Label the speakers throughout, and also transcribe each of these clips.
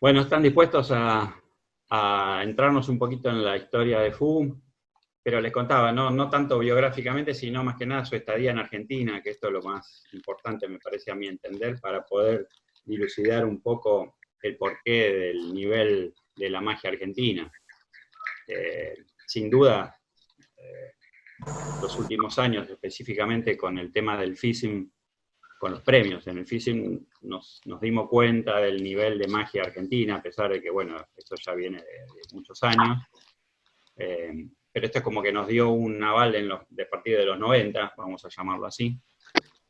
Speaker 1: Bueno, ¿están dispuestos a entrarnos un poquito en la historia de Fu? Pero les contaba, no tanto biográficamente, sino más que nada su estadía en Argentina, que esto es lo más importante, me parece a mi entender, para poder dilucidar un poco el porqué del nivel de la magia argentina. Sin duda, los últimos años, específicamente con el tema del FISM, con los premios. En el FISM nos dimos cuenta del nivel de magia argentina, a pesar de que, bueno, esto ya viene de muchos años. Pero esto es como que nos dio un aval de partir de los 90, vamos a llamarlo así,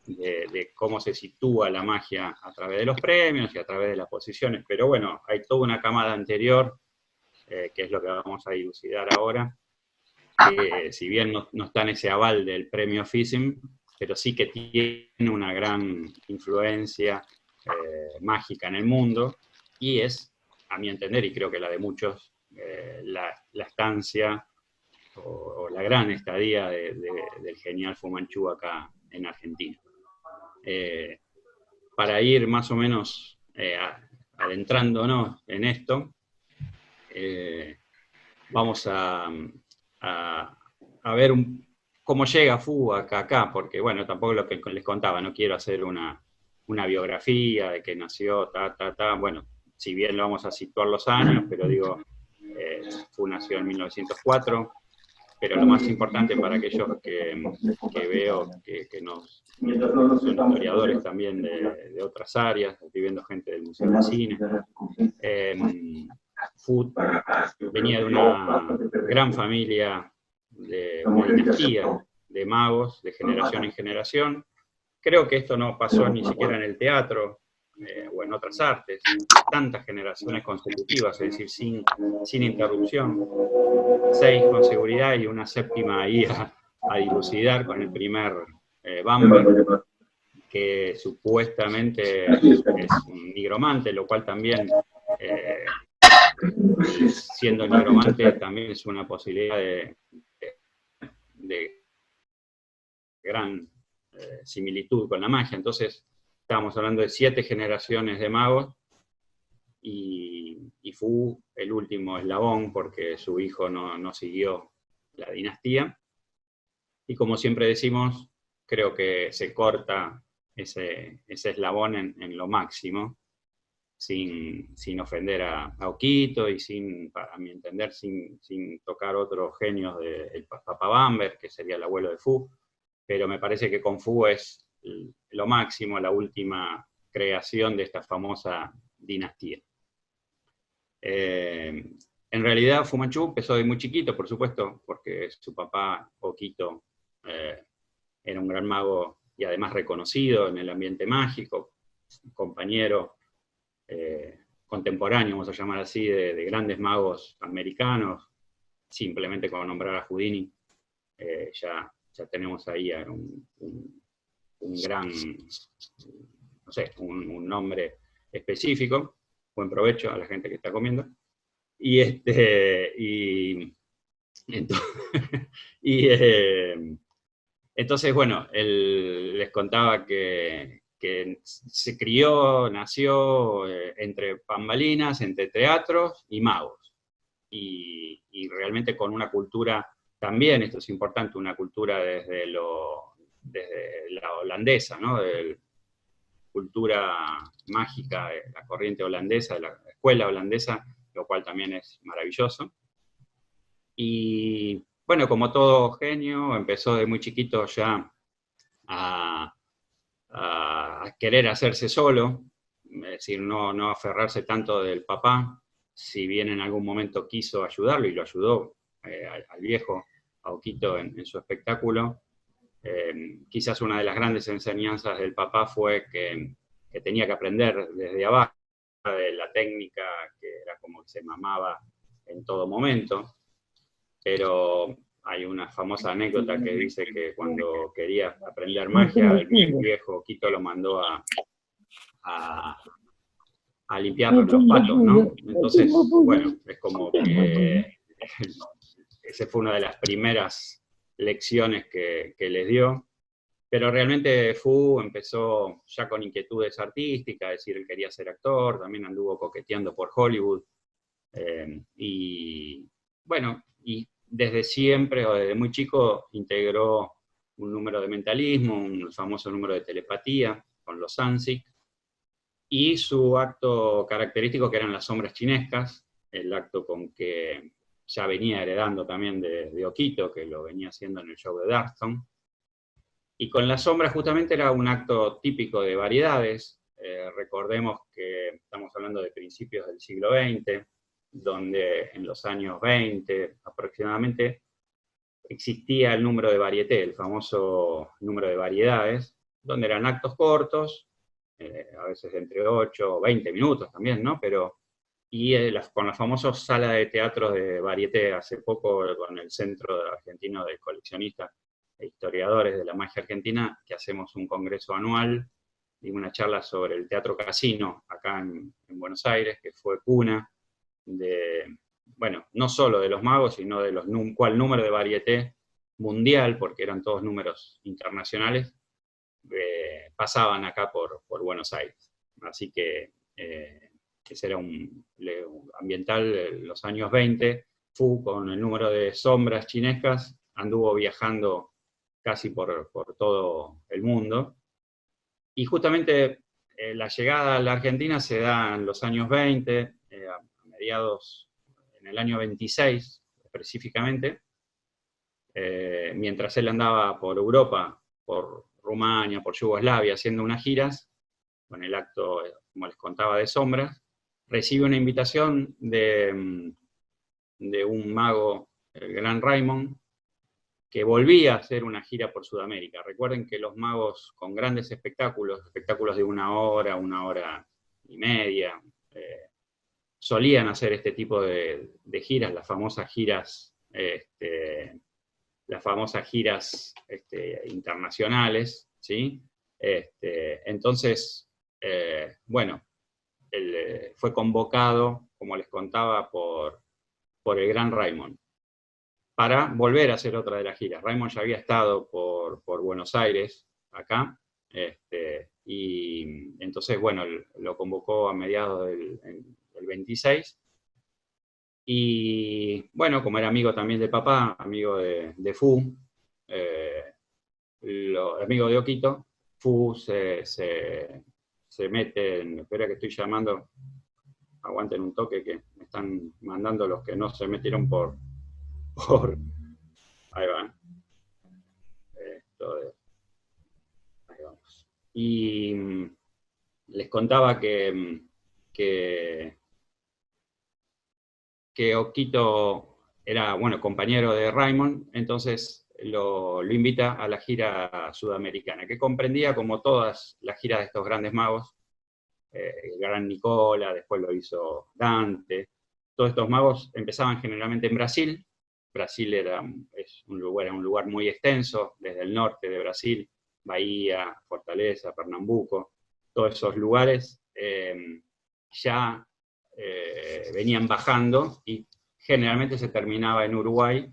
Speaker 1: de cómo se sitúa la magia a través de los premios y a través de las posiciones. Pero bueno, hay toda una camada anterior, que es lo que vamos a dilucidar ahora, que si bien no está en ese aval del premio FISM, pero sí que tiene una gran influencia mágica en el mundo, y es, a mi entender, y creo que la de muchos, la estancia o la gran estadía del genial Fu Manchu acá en Argentina. Para ir más o menos adentrándonos en esto, vamos a ver cómo llega Fu acá, porque bueno, tampoco lo que les contaba, no quiero hacer una biografía de que nació, bueno, si bien lo vamos a situar los años, pero digo, Fu nació en 1904, pero lo más importante para aquellos que veo que son historiadores también de otras áreas, estoy viendo gente del Museo de Cine, Fu venía de una gran familia, de una dinastía de magos, de generación en generación. Creo que esto no pasó ni siquiera en el teatro o en otras artes, tantas generaciones consecutivas, es decir, sin interrupción, 6 con seguridad y una séptima ahí a dilucidar con el primer Bamber, que supuestamente es un nigromante, lo cual también, siendo nigromante, también es una posibilidad de gran similitud con la magia. Entonces, estábamos hablando de 7 generaciones de magos, y Fu el último eslabón, porque su hijo no siguió la dinastía. Y como siempre decimos, creo que se corta ese eslabón en lo máximo, sin ofender a Okito y para mi entender, sin tocar otros genios del Papa Bamber, que sería el abuelo de Fu, pero me parece que con Fu es lo máximo, la última creación de esta famosa dinastía. En realidad Fu Manchu empezó de muy chiquito, por supuesto, porque su papá, Okito, era un gran mago y además reconocido en el ambiente mágico, compañero contemporáneo, vamos a llamar así, de grandes magos americanos. Simplemente con nombrar a Houdini, ya tenemos ahí un gran, no sé, un nombre específico. Buen provecho a la gente que está comiendo. Entonces, bueno, les contaba que se crió, nació entre bambalinas, entre teatros y magos. Y realmente con una cultura también, esto es importante, una cultura desde la holandesa, ¿no? De cultura mágica, de la corriente holandesa, de la escuela holandesa, lo cual también es maravilloso. Y bueno, como todo genio, empezó de muy chiquito ya a querer hacerse solo, es decir, no aferrarse tanto del papá, si bien en algún momento quiso ayudarlo, y lo ayudó al viejo, a Okito, en su espectáculo. Quizás una de las grandes enseñanzas del papá fue que tenía que aprender desde abajo, de la técnica, que era como que se mamaba en todo momento. Pero hay una famosa anécdota que dice que cuando quería aprender magia, el viejo Okito lo mandó a limpiar los patos, ¿no? Entonces, bueno, es como que esa fue una de las primeras lecciones que les dio. Pero realmente Fu empezó ya con inquietudes artísticas, es decir, él quería ser actor, también anduvo coqueteando por Hollywood, y bueno, y desde siempre, o desde muy chico, integró un número de mentalismo, un famoso número de telepatía, con los Anzic, y su acto característico, que eran las sombras chinescas, el acto con que ya venía heredando también de Okito, que lo venía haciendo en el show de Darkston. Y con las sombras justamente era un acto típico de variedades. Recordemos que estamos hablando de principios del siglo XX, donde en los años 20 aproximadamente existía el número de varieté, el famoso número de variedades, donde eran actos cortos, a veces entre 8 o 20 minutos también, ¿no? Pero, con las famosas salas de teatro de varieté, hace poco con el Centro Argentino de Coleccionistas e Historiadores de la Magia Argentina, que hacemos un congreso anual y una charla sobre el Teatro Casino, acá en Buenos Aires, que fue cuna de, bueno, no solo de los magos, sino de cuál número de varieté mundial, porque eran todos números internacionales, pasaban acá por Buenos Aires. Así que ese era un ambiental los años 20, Fu con el número de sombras chinescas anduvo viajando casi por todo el mundo. Y justamente la llegada a la Argentina se da en los años 20, a mediados, en el año 26 específicamente, mientras él andaba por Europa, por Rumania, por Yugoslavia, haciendo unas giras, con el acto, como les contaba, de sombras, recibe una invitación de un mago, el gran Raymond, que volvía a hacer una gira por Sudamérica. Recuerden que los magos con grandes espectáculos de una hora y media, solían hacer este tipo de giras, las famosas giras internacionales, ¿sí? Entonces, bueno, él fue convocado, como les contaba, por el gran Raymond, para volver a hacer otra de las giras. Raymond ya había estado por Buenos Aires, acá, y entonces, bueno, lo convocó a mediados del 26, y bueno, como era amigo también de papá, amigo de Fu, amigo de Okito, Fu se mete en, espera que estoy llamando, aguanten un toque que me están mandando los que no se metieron ahí va. Ahí vamos. Y les contaba que Okito era, bueno, compañero de Raymond, entonces lo invita a la gira sudamericana, que comprendía, como todas las giras de estos grandes magos, el gran Nicola, después lo hizo Dante. Todos estos magos empezaban generalmente en Brasil. Brasil era un lugar muy extenso, desde el norte de Brasil, Bahía, Fortaleza, Pernambuco, todos esos lugares ya venían bajando, y generalmente se terminaba en Uruguay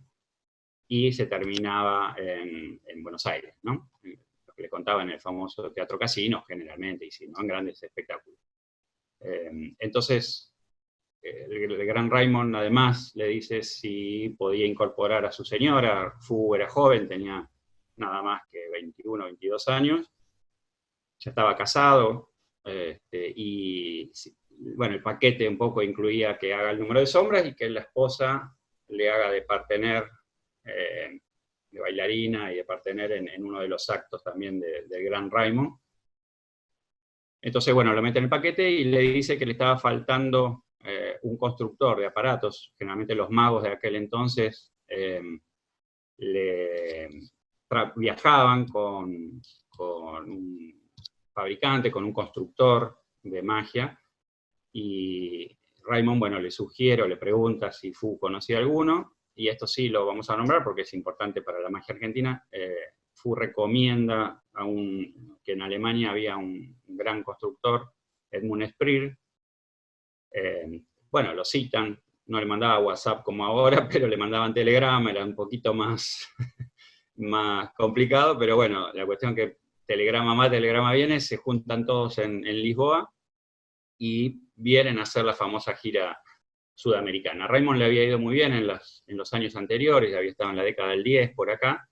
Speaker 1: y se terminaba en Buenos Aires, ¿no? Lo que le contaba en el famoso Teatro Casino, generalmente, y si no, en grandes espectáculos. Entonces, el gran Raymond además le dice si podía incorporar a su señora. Fu era joven, tenía nada más que 21, 22 años, ya estaba casado, y bueno, el paquete un poco incluía que haga el número de sombras y que la esposa le haga de partener, de bailarina y de partener en uno de los actos también del gran Raymond. Entonces, bueno, lo mete en el paquete y le dice que le estaba faltando un constructor de aparatos. Generalmente los magos de aquel entonces viajaban con un fabricante, con un constructor de magia, y Raymond, bueno, le sugiere o le pregunta si Fu conocía alguno, y esto sí lo vamos a nombrar porque es importante para la magia argentina. Fu recomienda que en Alemania había un gran constructor, Edmund Sprier. Bueno, lo citan, no le mandaba WhatsApp como ahora, pero le mandaban telegrama, era un poquito más más complicado, pero bueno, la cuestión que telegrama va, telegrama viene, se juntan todos en Lisboa y vienen a hacer la famosa gira sudamericana. A Raymond le había ido muy bien en los años anteriores, había estado en la década del 10 por acá,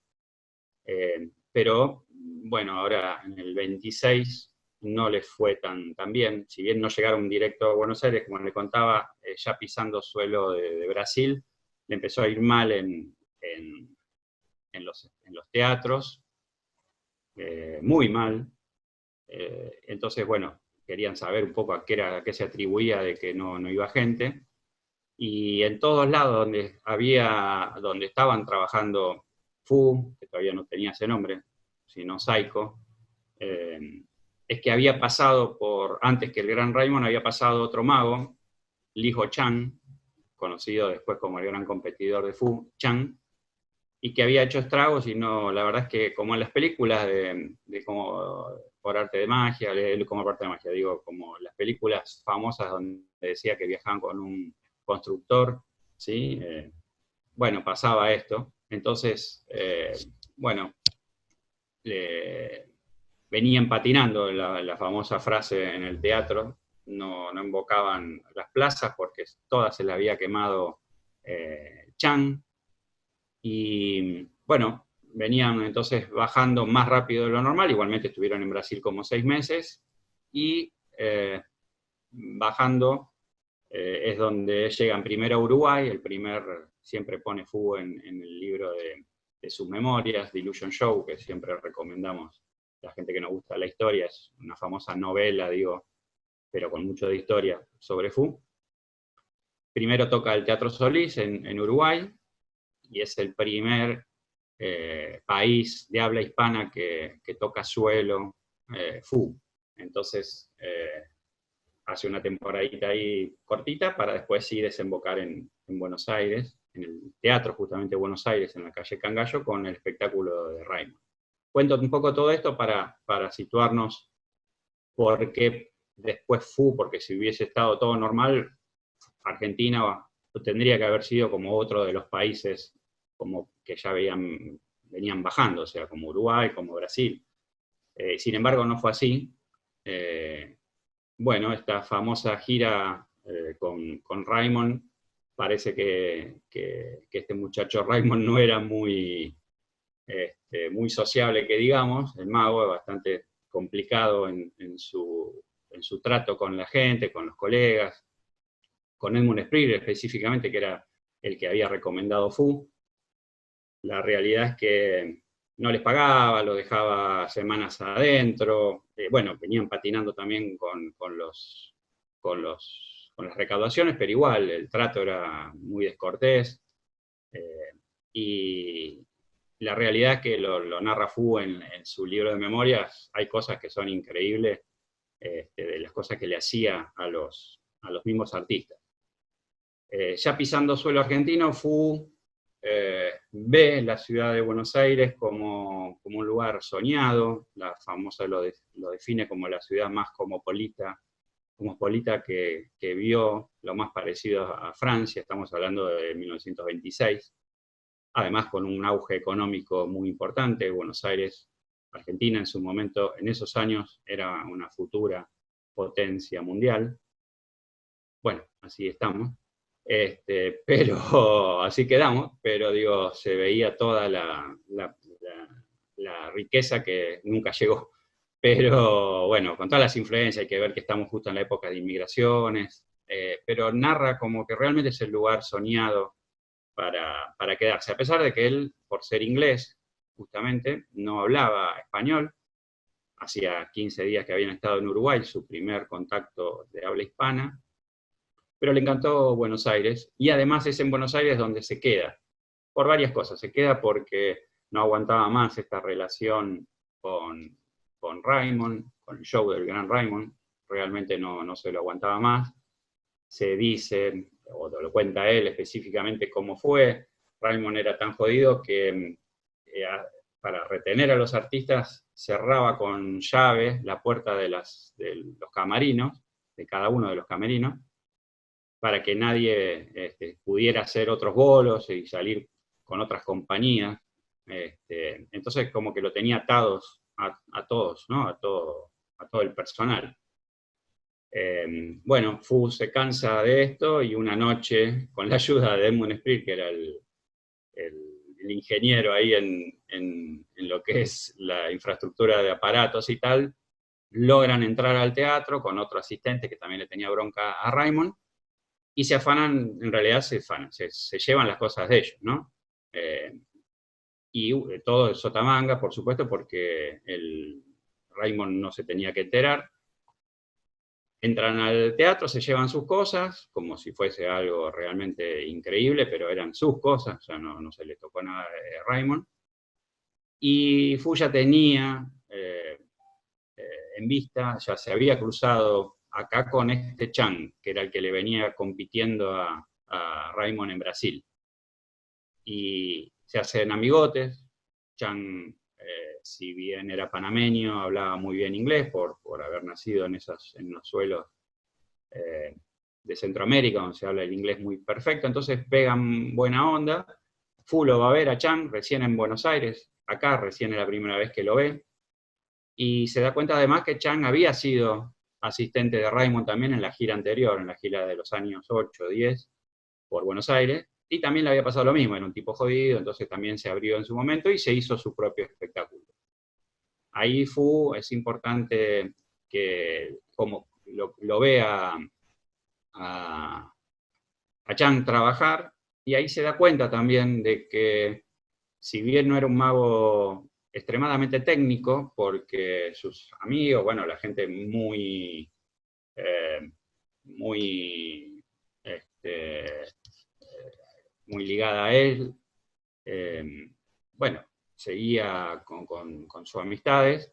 Speaker 1: pero bueno, ahora en el 26 no les fue tan bien, si bien no llegaron directo a Buenos Aires, como le contaba, ya pisando suelo de Brasil, le empezó a ir mal en los teatros, muy mal. Entonces, bueno, querían saber un poco a qué se atribuía de que no iba gente. Y en todos lados donde estaban trabajando Fu, que todavía no tenía ese nombre, sino Saiko, es que había pasado antes que el Gran Raymond, había pasado otro mago, Li Ho Chan, conocido después como el gran competidor de Fu, Chan, y que había hecho estragos, y no, la verdad es que como en las películas de como por arte de magia, como parte de magia, digo, como las películas famosas donde decía que viajaban con un constructor, ¿sí? Bueno, pasaba esto. Entonces, bueno, venían patinando la famosa frase en el teatro, no invocaban las plazas porque todas se le había quemado Chan, y bueno, venían entonces bajando más rápido de lo normal, igualmente estuvieron en Brasil como 6 meses, y bajando es donde llegan primero a Uruguay, siempre pone Fu en el libro de sus memorias, The Illusion Show, que siempre recomendamos a la gente que nos gusta la historia, es una famosa novela, digo, pero con mucho de historia sobre Fu. Primero toca el Teatro Solís en Uruguay, y es el primer país de habla hispana que toca suelo Fu. Entonces, hace una temporadita ahí cortita para después sí desembocar en Buenos Aires, en el teatro justamente de Buenos Aires, en la calle Cangallo, con el espectáculo de Raymond. Cuento un poco todo esto para situarnos por qué después Fu, porque si hubiese estado todo normal, Argentina tendría que haber sido como otro de los países como que ya venían bajando, o sea, como Uruguay, como Brasil. Sin embargo, no fue así. Bueno, esta famosa gira con Raymond, parece que este muchacho Raymond no era muy sociable, que digamos, el mago es bastante complicado en su trato con la gente, con los colegas, con Edmund Springer específicamente, que era el que había recomendado Fu. La realidad es que no les pagaba, lo dejaba semanas adentro, bueno, venían patinando también con las recaudaciones, pero igual el trato era muy descortés, y la realidad es que lo narra Fu en su libro de memorias, hay cosas que son increíbles, de las cosas que le hacía a los mismos artistas. Ya pisando suelo argentino, Fu ve la ciudad de Buenos Aires como un lugar soñado, la famosa lo define como la ciudad más cosmopolita que vio, lo más parecido a Francia, estamos hablando de 1926, además con un auge económico muy importante. Buenos Aires, Argentina en su momento, en esos años, era una futura potencia mundial. Bueno, así estamos. Pero así quedamos, pero digo, se veía toda la riqueza que nunca llegó. Pero bueno, con todas las influencias, hay que ver que estamos justo en la época de inmigraciones, pero narra como que realmente es el lugar soñado para quedarse, a pesar de que él, por ser inglés, justamente, no hablaba español. Hacía 15 días que habían estado en Uruguay, su primer contacto de habla hispana, pero le encantó Buenos Aires, y además es en Buenos Aires donde se queda, por varias cosas. Se queda porque no aguantaba más esta relación con Raymond, con el show del Gran Raymond, realmente no se lo aguantaba más. Se dice, o lo cuenta él específicamente cómo fue, Raymond era tan jodido que para retener a los artistas cerraba con llave la puerta de los camarinos, de cada uno de los camerinos, para que nadie pudiera hacer otros bolos y salir con otras compañías. Entonces como que lo tenía atados a todos, ¿no? A todo el personal. Bueno, Fu se cansa de esto y una noche, con la ayuda de Edmund Sprigg, que era el ingeniero ahí en lo que es la infraestructura de aparatos y tal, logran entrar al teatro con otro asistente que también le tenía bronca a Raymond, y se afanan, en realidad se llevan las cosas de ellos, ¿no? Y todo de sotamanga, por supuesto, porque el Raymond no se tenía que enterar. Entran al teatro, se llevan sus cosas, como si fuese algo realmente increíble, pero eran sus cosas, ya no se le tocó nada de Raymond. Y Fu ya tenía en vista, ya se había cruzado acá con este Chang, que era el que le venía compitiendo a Raymond en Brasil. Y se hacen amigotes. Chang, si bien era panameño, hablaba muy bien inglés por haber nacido en los suelos de Centroamérica, donde se habla el inglés muy perfecto, entonces pegan buena onda. Fu lo va a ver a Chang recién en Buenos Aires, acá recién es la primera vez que lo ve, y se da cuenta además que Chang había sido asistente de Raymond también en la gira anterior, en la gira de los años 8, 10, por Buenos Aires, y también le había pasado lo mismo, era un tipo jodido, entonces también se abrió en su momento y se hizo su propio espectáculo. Ahí Fu es importante que como lo vea a Chang trabajar, y ahí se da cuenta también de que si bien no era un mago extremadamente técnico, porque sus amigos, bueno, la gente muy, muy, muy ligada a él, bueno, seguía con sus amistades.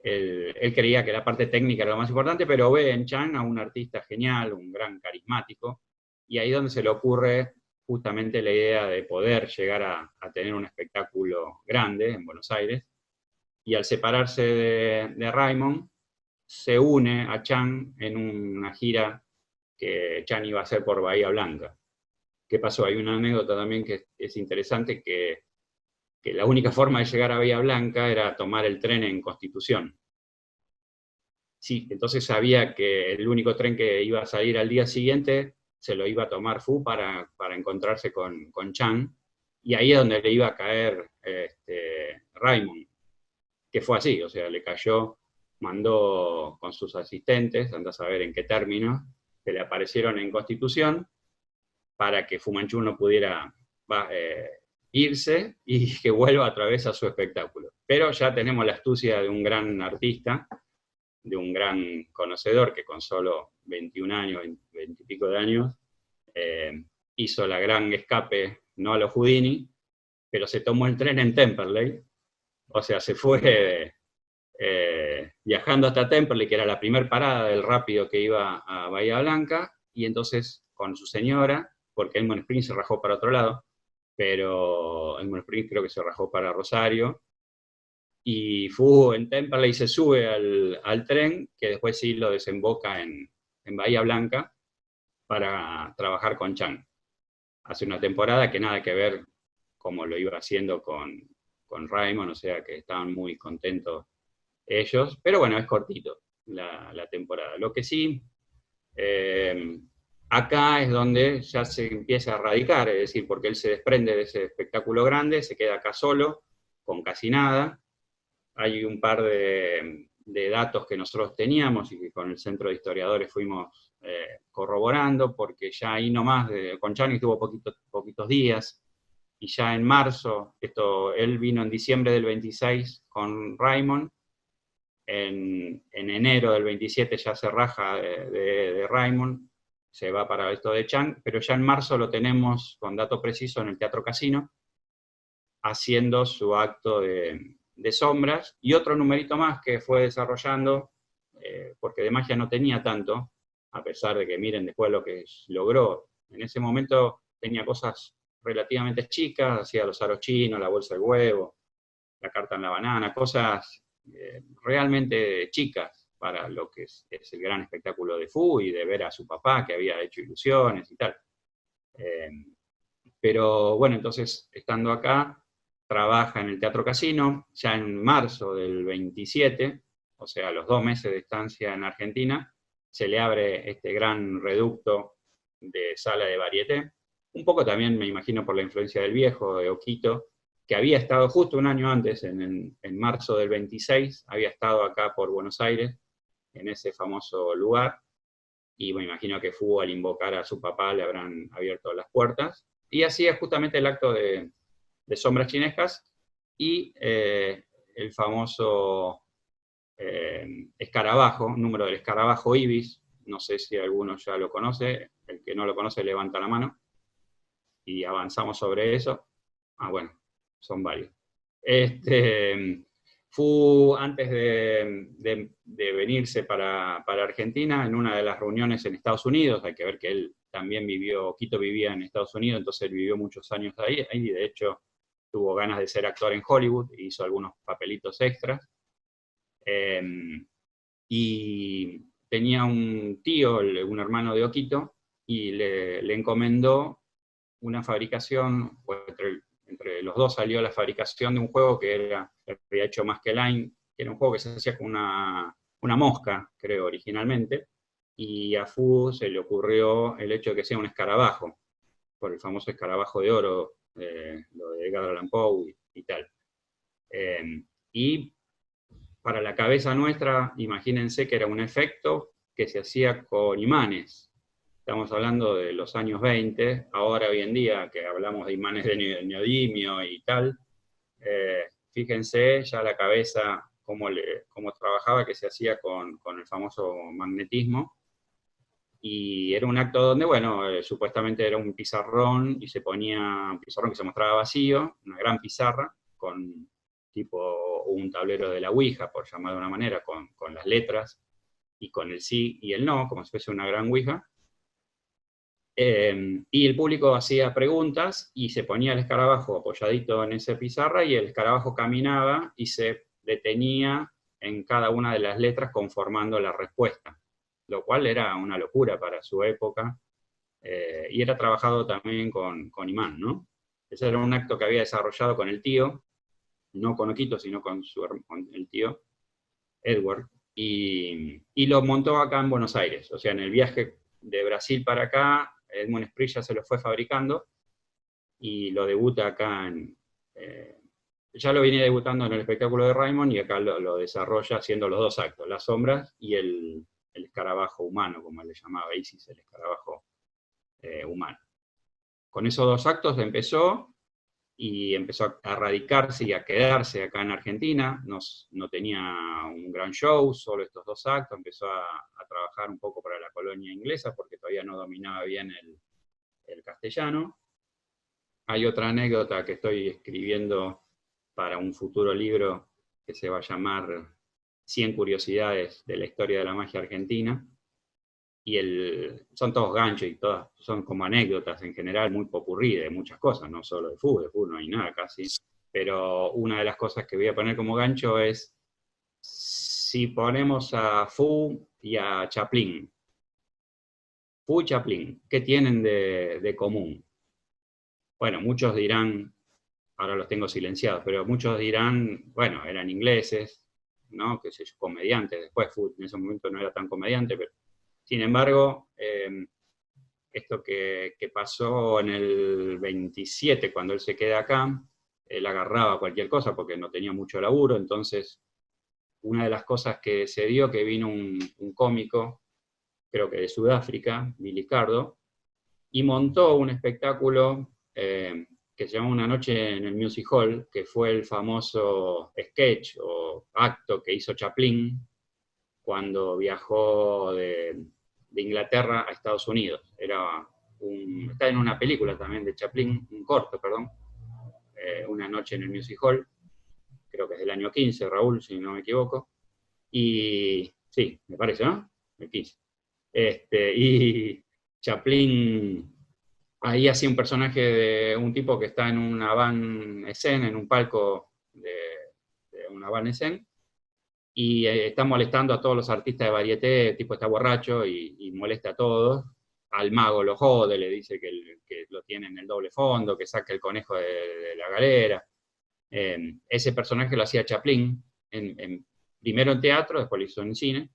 Speaker 1: Él creía que la parte técnica era lo más importante, pero ve en Chang a un artista genial, un gran carismático, y ahí es donde se le ocurre justamente la idea de poder llegar a tener un espectáculo grande en Buenos Aires, y al separarse de Raymond, se une a Chang en una gira que Chang iba a hacer por Bahía Blanca. ¿Qué pasó? Hay una anécdota también que es interesante, que la única forma de llegar a Bahía Blanca era tomar el tren en Constitución. Sí, entonces sabía que el único tren que iba a salir al día siguiente se lo iba a tomar Fu para encontrarse con Chang, y ahí es donde le iba a caer Raymond, que fue así, o sea, le cayó, mandó con sus asistentes, anda a saber en qué términos, que le aparecieron en Constitución, para que Fu Manchu no pudiera irse y que vuelva a través a su espectáculo. Pero ya tenemos la astucia de un gran artista, de un gran conocedor, que con solo 21 años, 20 y pico de años, hizo la gran escape, no a los Houdini, pero se tomó el tren en Temperley, o sea, se fue viajando hasta Temperley, que era la primera parada del rápido que iba a Bahía Blanca, y entonces con su señora, porque Elmore Spring se rajó para otro lado, pero Elmore Spring creo que se rajó para Rosario, y Fu en Temperley se sube al tren, que después sí lo desemboca en Bahía Blanca, para trabajar con Chang. Hace una temporada que nada que ver como lo iba haciendo con Raymond, o sea que estaban muy contentos ellos, pero bueno, es cortito la temporada. Lo que sí, acá es donde ya se empieza a radicar, es decir, porque él se desprende de ese espectáculo grande, se queda acá solo, con casi nada. Hay un par de datos que nosotros teníamos y que con el Centro de Historiadores fuimos corroborando, porque ya ahí nomás, con Chang estuvo poquitos días, y ya en marzo, él vino en diciembre del 26 con Raymond, en enero del 27 ya se raja de Raymond, se va para esto de Chang, pero ya en marzo lo tenemos con dato preciso en el Teatro Casino, haciendo su acto de sombras, y otro numerito más que fue desarrollando, porque de magia no tenía tanto, a pesar de que miren después lo que logró. En ese momento tenía cosas relativamente chicas, hacía los aros chinos, la bolsa de huevo, la carta en la banana, cosas realmente chicas para lo que es el gran espectáculo de Fu y de ver a su papá que había hecho ilusiones y tal. Pero bueno, entonces estando acá, trabaja en el Teatro Casino. Ya en marzo del 27, o sea, a los 2 meses de estancia en Argentina, se le abre este gran reducto de sala de varieté. Un poco también, me imagino, por la influencia del viejo, de Oquito, que había estado justo un año antes, en marzo del 26, había estado acá por Buenos Aires, en ese famoso lugar, y me imagino que Fu, al invocar a su papá, le habrán abierto las puertas, y hacía justamente el acto de Sombras Chinescas, y el famoso escarabajo, número del escarabajo Ibis, no sé si alguno ya lo conoce, el que no lo conoce levanta la mano, y avanzamos sobre eso. Ah, bueno, son varios. Antes de venirse para Argentina, en una de las reuniones en Estados Unidos, hay que ver que él también vivió, Quito vivía en Estados Unidos, entonces él vivió muchos años ahí, y de hecho tuvo ganas de ser actor en Hollywood, hizo algunos papelitos extras, y tenía un tío, un hermano de Oquito, y le encomendó una fabricación, pues entre los dos salió la fabricación de un juego que había hecho Maskelyne, que era un juego que se hacía con una mosca, creo, originalmente, y a Fu se le ocurrió el hecho de que sea un escarabajo, por el famoso escarabajo de oro, lo de Edgar Allan Poe y tal. Y para la cabeza nuestra, imagínense que era un efecto que se hacía con imanes. Estamos hablando de los años 20, ahora hoy en día que hablamos de imanes de neodimio y tal, fíjense ya la cabeza, cómo trabajaba, que se hacía con el famoso magnetismo, y era un acto donde, bueno, supuestamente era un pizarrón, y se ponía un pizarrón que se mostraba vacío, una gran pizarra, con tipo un tablero de la Ouija, por llamarlo de una manera, con las letras, y con el sí y el no, como si fuese una gran Ouija. Y el público hacía preguntas y se ponía el escarabajo apoyadito en esa pizarra, y el escarabajo caminaba y se detenía en cada una de las letras conformando la respuesta, lo cual era una locura para su época, y era trabajado también con imán, ¿no? Ese era un acto que había desarrollado con el tío, no con Oquito, sino con el tío, Edward, y lo montó acá en Buenos Aires. O sea, en el viaje de Brasil para acá, Edmund Esprilla se lo fue fabricando, y lo debuta acá ya lo venía debutando en el espectáculo de Raymond, y acá lo desarrolla haciendo los dos actos, las sombras y el escarabajo humano, como le llamaba Isis, el escarabajo humano. Con esos dos actos empezó, y empezó a radicarse y a quedarse acá en Argentina. No tenía un gran show, solo estos dos actos. Empezó a trabajar un poco para la colonia inglesa, porque todavía no dominaba bien el castellano. Hay otra anécdota que estoy escribiendo para un futuro libro que se va a llamar 100 curiosidades de la historia de la magia argentina, y son todos ganchos, y todas son como anécdotas en general, muy popurrí de muchas cosas, no solo de fútbol no hay nada casi, pero una de las cosas que voy a poner como gancho es, si ponemos a Fu y a Chaplin, Fu y Chaplin, ¿qué tienen de común? Bueno, muchos dirán, ahora los tengo silenciados, pero muchos dirán, bueno, eran ingleses, ¿no? Que sé yo, comediantes. Después Fu en ese momento no era tan comediante, pero sin embargo, esto que pasó en el 27, cuando él se queda acá, él agarraba cualquier cosa porque no tenía mucho laburo. Entonces una de las cosas que se dio, que vino un cómico, creo que de Sudáfrica, Billy Cardo, y montó un espectáculo que se llamó Una noche en el Music Hall, que fue el famoso sketch o acto que hizo Chaplin cuando viajó de Inglaterra a Estados Unidos. Está en una película también de Chaplin, un corto, perdón, Una noche en el Music Hall, creo que es del año 15, Raúl, si no me equivoco, y sí, me parece, ¿no? El 15. Y Chaplin ahí hacía un personaje de un tipo que está en una van escena, en un palco de una van escena, y está molestando a todos los artistas de varieté, el tipo está borracho y molesta a todos. Al mago lo jode, le dice que lo tiene en el doble fondo, que saque el conejo de la galera. Ese personaje lo hacía Chaplin, primero en teatro, después lo hizo en cine,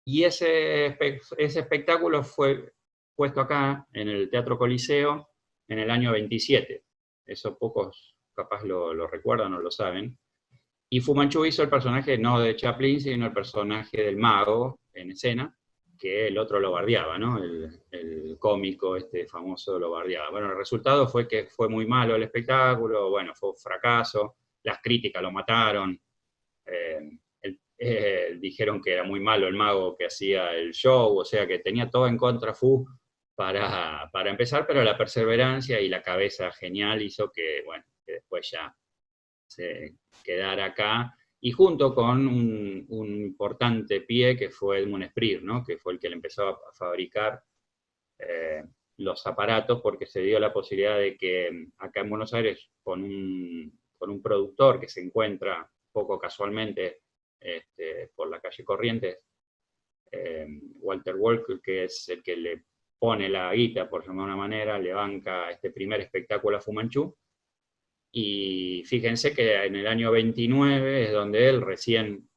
Speaker 1: y ese espectáculo fue puesto acá, en el Teatro Coliseo, en el año 27. Eso pocos capaz lo recuerdan o lo saben. Y Fu Manchu hizo el personaje no de Chaplin, sino el personaje del mago en escena, que el otro lo bardeaba, ¿no? El cómico este famoso lo bardeaba. Bueno, el resultado fue que fue muy malo el espectáculo, bueno, fue un fracaso, las críticas lo mataron, dijeron que era muy malo el mago que hacía el show, o sea que tenía todo en contra Fu para empezar, pero la perseverancia y la cabeza genial hizo que, bueno, que después ya se quedara acá, y junto con un importante pie que fue Edmund Spreer, ¿no? Que fue el que le empezó a fabricar los aparatos, porque se dio la posibilidad de que acá en Buenos Aires, con un productor que se encuentra poco casualmente por la calle Corrientes, Walter Walker, que es el que le pone la guita, por llamar de una manera, le banca este primer espectáculo a Fu Manchu. Y fíjense que en el año 29 es donde él recién,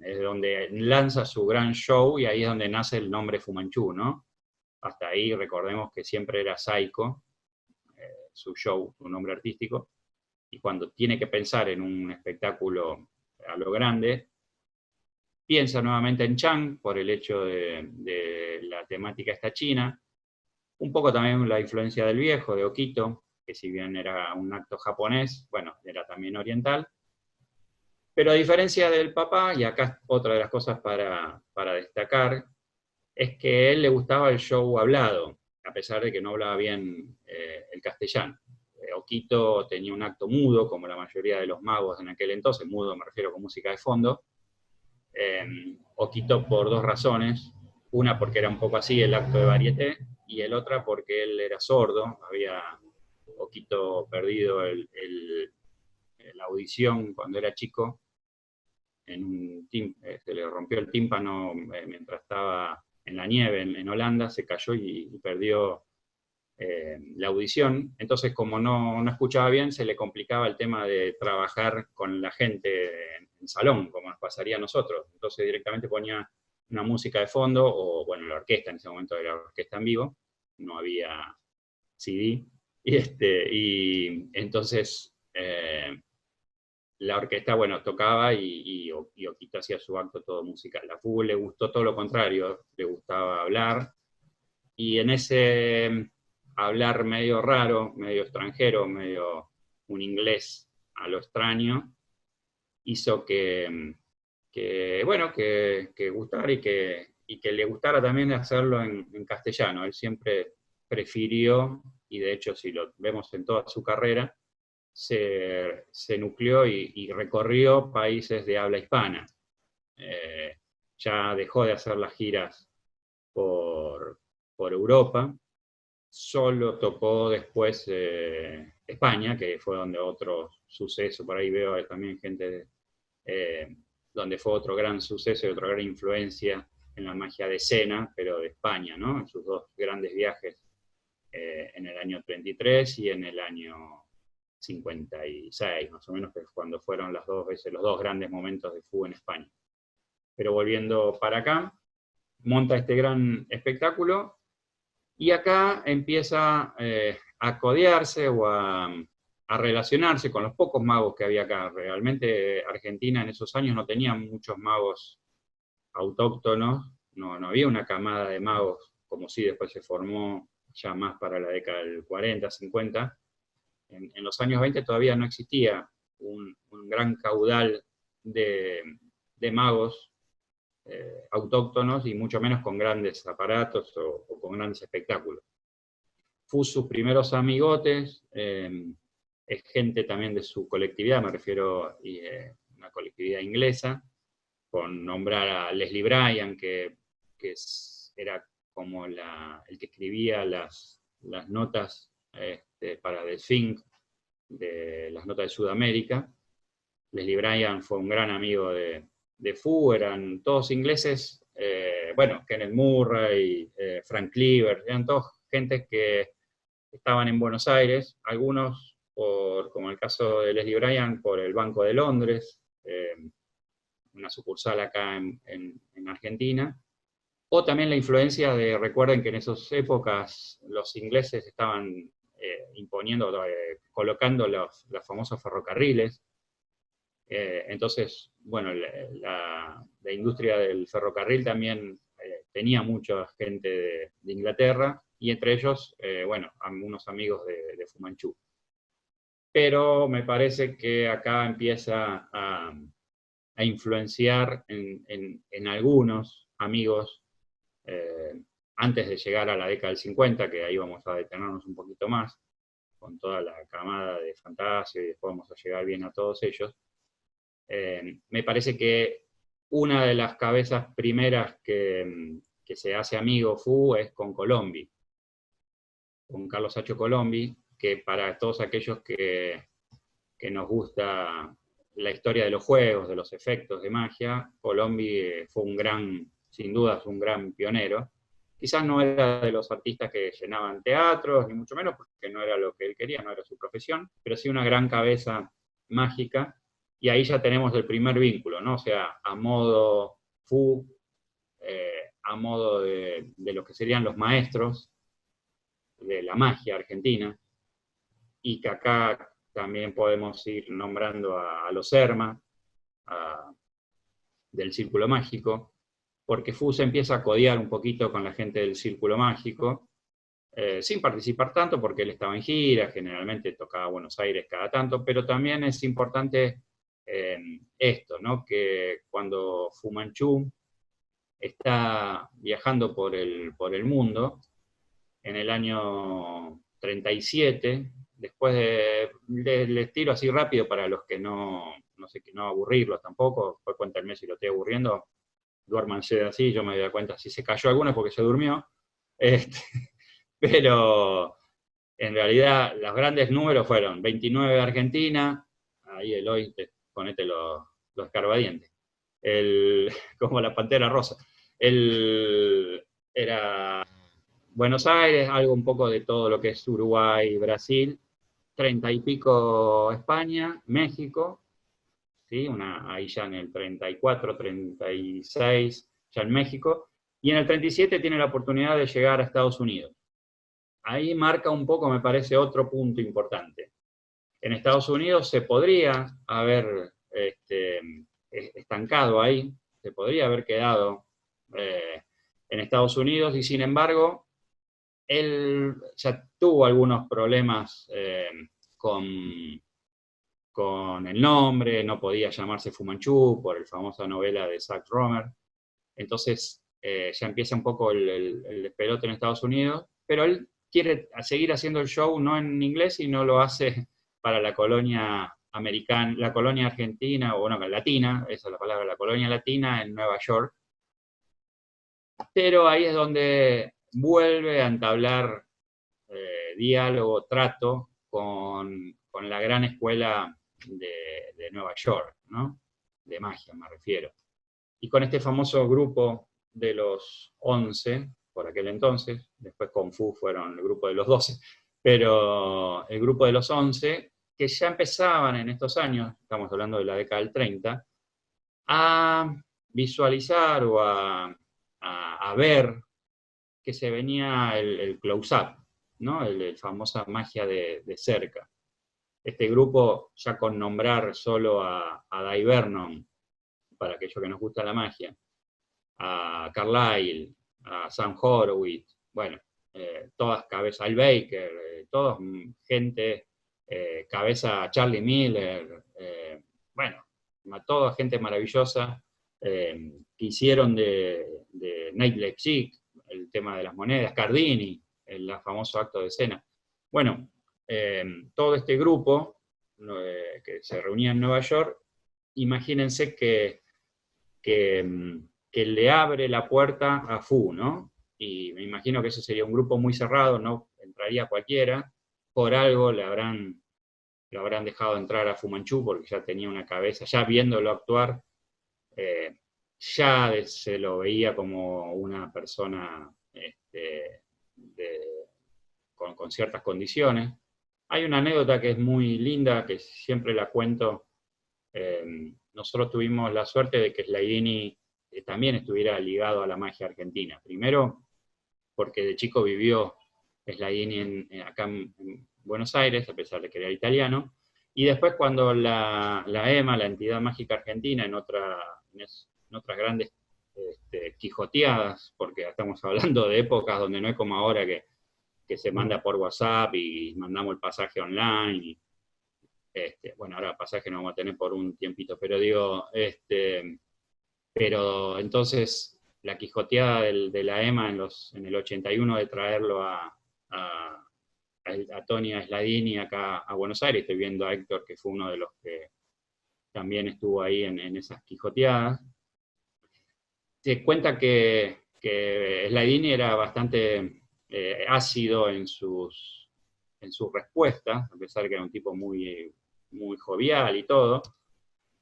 Speaker 1: es donde lanza su gran show, y ahí es donde nace el nombre Fu Manchu, ¿no? Hasta ahí recordemos que siempre era Psycho, su show, su nombre artístico, y cuando tiene que pensar en un espectáculo a lo grande, piensa nuevamente en Chang, por el hecho de la temática esta china, un poco también la influencia del viejo, de Okito, que si bien era un acto japonés, bueno, era también oriental. Pero a diferencia del papá, y acá otra de las cosas para destacar, es que a él le gustaba el show hablado, a pesar de que no hablaba bien el castellano. Okito tenía un acto mudo, como la mayoría de los magos en aquel entonces, mudo me refiero con música de fondo. Okito por dos razones, una porque era un poco así el acto de varieté, y el otra porque él era sordo, había Okito perdido la audición cuando era chico, se le rompió el tímpano mientras estaba en la nieve en Holanda, se cayó y perdió la audición. Entonces, como no escuchaba bien, se le complicaba el tema de trabajar con la gente en salón, como nos pasaría a nosotros. Entonces, directamente ponía una música de fondo, o bueno, la orquesta, en ese momento era la orquesta en vivo, no había CD, y entonces la orquesta, bueno, tocaba y Okito hacía su acto todo musical. A Fu le gustó todo lo contrario, le gustaba hablar, y en ese hablar medio raro, medio extranjero, medio un inglés a lo extraño, hizo bueno, que gustara y que le gustara también hacerlo en castellano. Él siempre prefirió, y de hecho si lo vemos en toda su carrera, se nucleó y recorrió países de habla hispana. Ya dejó de hacer las giras por Europa, solo tocó después España, que fue donde otro suceso, por ahí veo también gente donde fue otro gran suceso y otra gran influencia en la magia de escena, pero de España, ¿no? En sus dos grandes viajes en el año 33 y en el año 56, más o menos, que es cuando fueron las dos veces, los dos grandes momentos de Fu en España. Pero volviendo para acá, monta este gran espectáculo, y acá empieza a codearse o a relacionarse con los pocos magos que había acá. Realmente Argentina en esos años no tenía muchos magos autóctonos, no había una camada de magos como si después se formó ya más para la década del 40, 50. En los años 20 todavía no existía un gran caudal de magos autóctonos, y mucho menos con grandes aparatos o con grandes espectáculos. Fu sus primeros amigotes, es gente también de su colectividad, me refiero a una colectividad inglesa, con nombrar a Leslie Bryan, que era como el que escribía las notas para The Think, de las notas de Sudamérica. Leslie Bryan fue un gran amigo de Fu, eran todos ingleses, bueno, Kenneth Murray, Frank Cleaver, eran todos gente que estaban en Buenos Aires, algunos como el caso de Leslie Bryan, por el Banco de Londres, una sucursal acá en Argentina, o también la influencia de, recuerden que en esas épocas los ingleses estaban imponiendo, colocando los famosos ferrocarriles. Entonces, bueno, la industria del ferrocarril también tenía mucha gente de Inglaterra, y entre ellos, bueno, algunos amigos de Fu Manchu. Pero me parece que acá empieza a influenciar en algunos amigos, antes de llegar a la década del 50, que ahí vamos a detenernos un poquito más, con toda la camada de Fantasio, y después vamos a llegar bien a todos ellos. Me parece que una de las cabezas primeras que se hace amigo Fu es con Colombi, con Carlos Sacho Colombi, que para todos aquellos que nos gusta la historia de los juegos, de los efectos de magia, Colombi fue sin duda, un gran pionero. Quizás no era de los artistas que llenaban teatros, ni mucho menos, porque no era lo que él quería, no era su profesión, pero sí una gran cabeza mágica, y ahí ya tenemos el primer vínculo, ¿no? O sea, a modo Fu, a modo de lo que serían los maestros de la magia argentina, y que acá también podemos ir nombrando a los Herma, del Círculo Mágico, porque Fu se empieza a codear un poquito con la gente del Círculo Mágico, sin participar tanto, porque él estaba en gira, generalmente tocaba Buenos Aires cada tanto, pero también es importante esto, ¿no? Que cuando Fu Manchu está viajando por el mundo, en el año 37, después les tiro así rápido para los que no sé, que no aburrirlos tampoco, después cuéntenme si lo estoy aburriendo, duérmanse así, yo me doy cuenta si se cayó alguno porque se durmió, pero en realidad los grandes números fueron 29 de Argentina, ahí Eloy, ponete los escarbadientes, como la Pantera Rosa, era Buenos Aires, algo un poco de todo lo que es Uruguay, Brasil, 30 y pico España, México, ¿sí? Ahí ya en el 34, 36, ya en México, y en el 37 tiene la oportunidad de llegar a Estados Unidos. Ahí marca un poco, me parece, otro punto importante. En Estados Unidos se podría haber estancado ahí, se podría haber quedado en Estados Unidos, y sin embargo, él ya tuvo algunos problemas con el nombre, no podía llamarse Fu Manchu por la famosa novela de Zach Romer. Entonces ya empieza un poco el despelote en Estados Unidos, pero él quiere seguir haciendo el show no en inglés, sino lo hace para la colonia americana, la colonia argentina, o bueno, latina, esa es la palabra, la colonia latina en Nueva York. Pero ahí es donde vuelve a entablar diálogo, trato con la gran escuela de Nueva York, ¿no? De magia me refiero. Y con este famoso grupo de los 11, por aquel entonces, después Kung Fu fueron el grupo de los 12, pero el grupo de los 11, que ya empezaban en estos años, estamos hablando de la década del 30, a visualizar o a ver que se venía el close-up, ¿no? La famosa magia de cerca. Este grupo, ya con nombrar solo a Dai Vernon, para aquellos que nos gusta la magia, a Carlyle, a Sam Horowitz, bueno, todas cabezas, Al Baker, todos gente, cabeza Charlie Miller, bueno, toda gente maravillosa, que hicieron de Nightlife Chic, el tema de las monedas, Cardini, el famoso acto de escena. Bueno, todo este grupo que se reunía en Nueva York, imagínense que le abre la puerta a Fu, ¿no? Y me imagino que ese sería un grupo muy cerrado, no entraría cualquiera, por algo lo habrán dejado entrar a Fu Manchu, porque ya tenía una cabeza, ya viéndolo actuar, ya se lo veía como una persona con ciertas condiciones. Hay una anécdota que es muy linda, que siempre la cuento. Nosotros tuvimos la suerte de que Slaidini también estuviera ligado a la magia argentina. Primero, porque de chico vivió Slaidini acá en Buenos Aires, a pesar de que era italiano. Y después cuando la EMA, la Entidad Mágica Argentina, en otras grandes quijoteadas, porque estamos hablando de épocas donde no es como ahora que se manda por WhatsApp y mandamos el pasaje online. Bueno, ahora el pasaje no vamos a tener por un tiempito, pero digo, pero entonces la quijoteada de la EMA en el 81 de traerlo a Tony Asladini acá a Buenos Aires, estoy viendo a Héctor, que fue uno de los que también estuvo ahí en esas quijoteadas. Se cuenta que Sladini era bastante ácido en sus respuestas, a pesar de que era un tipo muy, muy jovial y todo.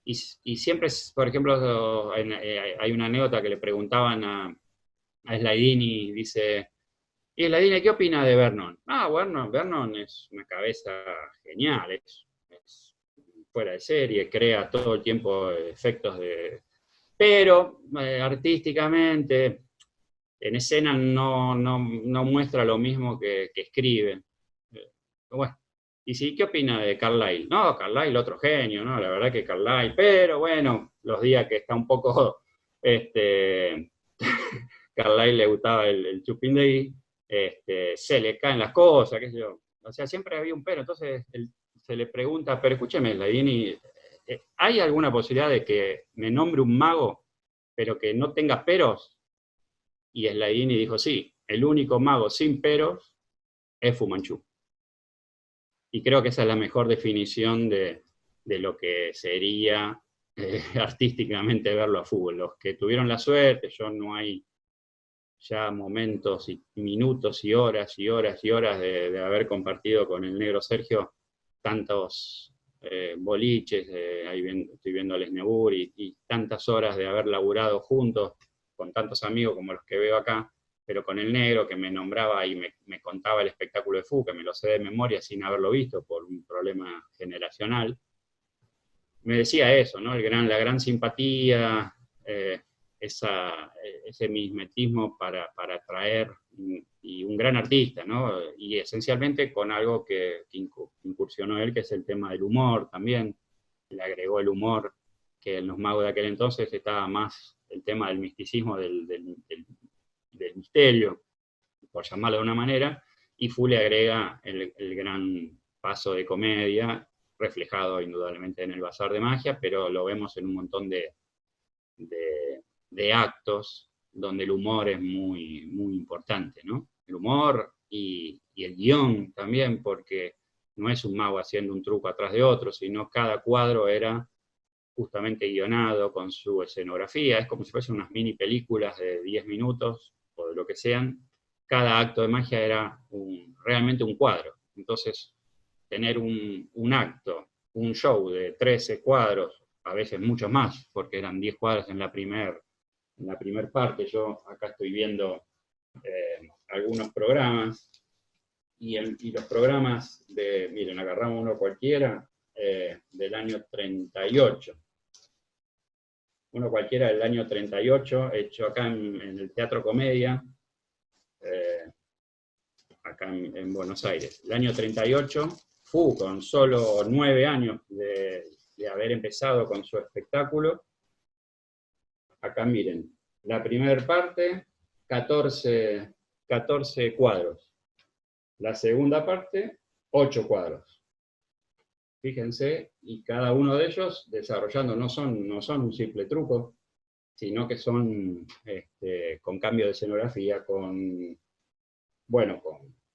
Speaker 1: Y siempre, por ejemplo, hay una anécdota que le preguntaban a Sladini, dice, ¿y Sladini qué opina de Vernon? Ah, bueno, Vernon es una cabeza genial, es fuera de serie, crea todo el tiempo efectos de... Pero artísticamente, en escena no muestra lo mismo que escribe. Bueno, y sí, ¿qué opina de Carlyle? No, Carlyle, otro genio, ¿no? La verdad que Carlyle, pero bueno, los días que está un poco, Carlyle le gustaba el chupín de ahí, se le caen las cosas, qué sé yo. O sea, siempre había un pero, entonces se le pregunta, pero escúcheme, Ladini, ¿hay alguna posibilidad de que me nombre un mago, pero que no tenga peros? Y Sladini dijo, sí, el único mago sin peros es Fu Manchu. Y creo que esa es la mejor definición de lo que sería artísticamente verlo a fútbol. Los que tuvieron la suerte, yo no hay ya momentos y minutos y horas y horas y horas de haber compartido con el negro Sergio tantos boliches, ahí estoy viendo al Esnebur y tantas horas de haber laburado juntos con tantos amigos como los que veo acá, pero con el negro que me nombraba y me contaba el espectáculo de fútbol, que me lo sé de memoria sin haberlo visto por un problema generacional, me decía eso, ¿no? La gran simpatía, eh, ese mismetismo para atraer, y un gran artista, ¿no? Y esencialmente con algo que incursionó él, que es el tema del humor también, le agregó el humor, que en los magos de aquel entonces estaba más el tema del misticismo, del misterio, por llamarlo de una manera, y Fu le agrega el gran paso de comedia, reflejado indudablemente en el Bazar de Magia, pero lo vemos en un montón de actos donde el humor es muy, muy importante, ¿no? El humor y el guión también, porque no es un mago haciendo un truco atrás de otro, sino cada cuadro era justamente guionado con su escenografía, es como si fuesen unas mini películas de 10 minutos o de lo que sean. Cada acto de magia era realmente un cuadro. Entonces, tener un acto, un show de 13 cuadros, a veces muchos más, porque eran 10 cuadros en la primer parte. Yo acá estoy viendo algunos programas, y los programas miren, agarramos uno cualquiera, del año 38. Uno cualquiera del año 38, hecho acá en el Teatro Comedia, acá en Buenos Aires. El año 38, Fu, con solo 9 años de haber empezado con su espectáculo, acá miren, la primera parte, 14 cuadros. La segunda parte, 8 cuadros. Fíjense, y cada uno de ellos desarrollando, no son un simple truco, sino que son con cambio de escenografía, con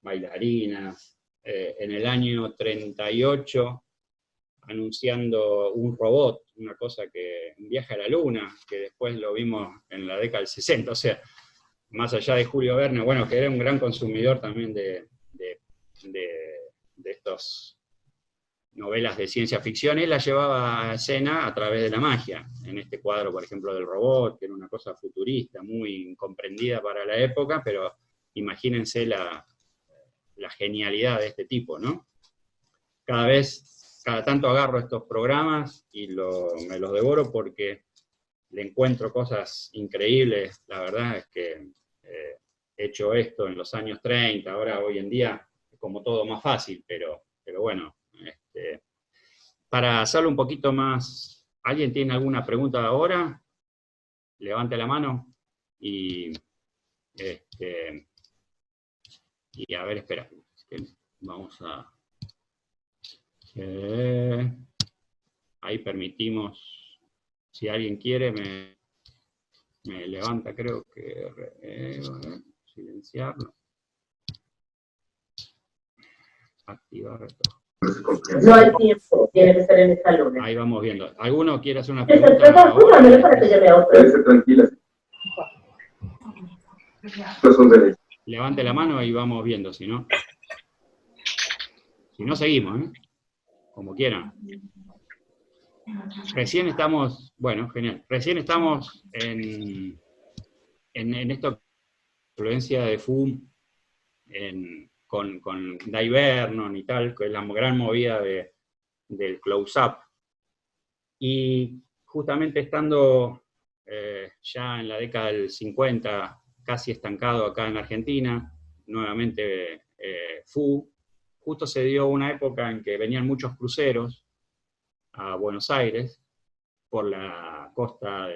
Speaker 1: bailarinas. En el año 38, anunciando un robot, un viaje a la luna, que después lo vimos en la década del 60, o sea, más allá de Julio Verne, bueno, que era un gran consumidor también de estos novelas de ciencia ficción, él la llevaba a escena a través de la magia. En este cuadro, por ejemplo, del robot, que era una cosa futurista, muy incomprendida para la época, pero imagínense la genialidad de este tipo, ¿no? cada tanto agarro estos programas y me los devoro porque le encuentro cosas increíbles. La verdad es que he hecho esto en los años 30, ahora hoy en día es como todo más fácil, pero bueno, para hacerlo un poquito más, ¿alguien tiene alguna pregunta ahora? Levante la mano y a ver, espera, vamos a... ahí permitimos, si alguien quiere, me levanta, creo que... silenciarlo. Activar esto.
Speaker 2: No hay tiempo, tiene que ser en esta luna.
Speaker 1: Ahí vamos viendo. ¿Alguno quiere hacer una pregunta ahora?
Speaker 2: Tranquila.
Speaker 1: Levante la mano y vamos viendo, si no. Si no, seguimos, ¿eh? Como quieran. Recién estamos, bueno, genial. Recién estamos en esta influencia de FUM con Dai Vernon y tal, que es la gran movida del close-up. Y justamente estando ya en la década del 50, casi estancado acá en Argentina, nuevamente FU, justo se dio una época en que venían muchos cruceros a Buenos Aires por la costa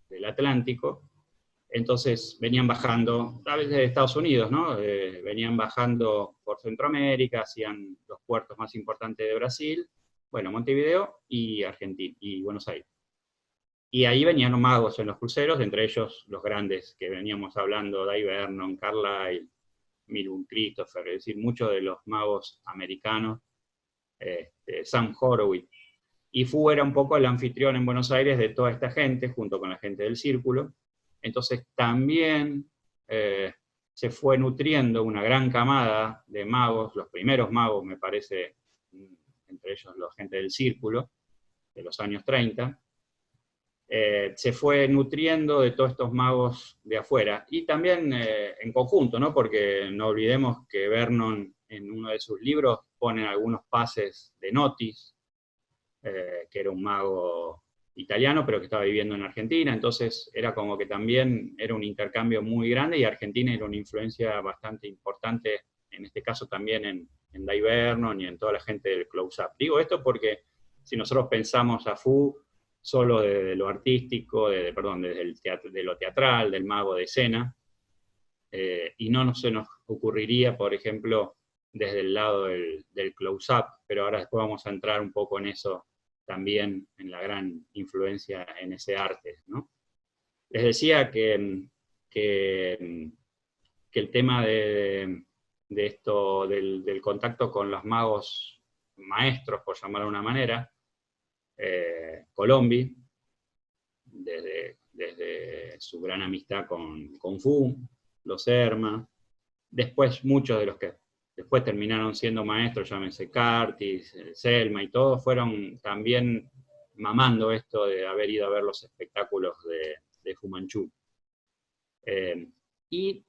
Speaker 1: del Atlántico. Entonces venían bajando, a veces de Estados Unidos, ¿no? Venían bajando por Centroamérica, hacían los puertos más importantes de Brasil, bueno, Montevideo y Argentina, y Buenos Aires. Y ahí venían los magos en los cruceros, entre ellos los grandes que veníamos hablando, Dai Vernon, Carlyle, Milton Christopher, es decir, muchos de los magos americanos, Sam Horowitz. Y Fu era un poco el anfitrión en Buenos Aires de toda esta gente, junto con la gente del Círculo. Entonces también se fue nutriendo una gran camada de magos, los primeros magos, me parece, entre ellos la gente del Círculo, de los años 30, se fue nutriendo de todos estos magos de afuera. Y también en conjunto, ¿no? Porque no olvidemos que Vernon, en uno de sus libros, pone algunos pases de Notis, que era un mago italiano, pero que estaba viviendo en Argentina, entonces era como que también era un intercambio muy grande, y Argentina era una influencia bastante importante, en este caso también en Dai Vernon y en toda la gente del close-up. Digo esto porque si nosotros pensamos a Fu solo de lo artístico, de lo teatral, del mago de escena, y no se nos ocurriría, por ejemplo, desde el lado del close-up, pero ahora después vamos a entrar un poco en eso también, en la gran influencia en ese arte, ¿no? Les decía que el tema de esto, del contacto con los magos maestros, por llamarlo de una manera, Colombi, desde su gran amistad con Fu, los Herma, después muchos de los que después terminaron siendo maestros, llámense Curtis, Selma y todos, fueron también mamando esto de haber ido a ver los espectáculos de Fu Manchu. Y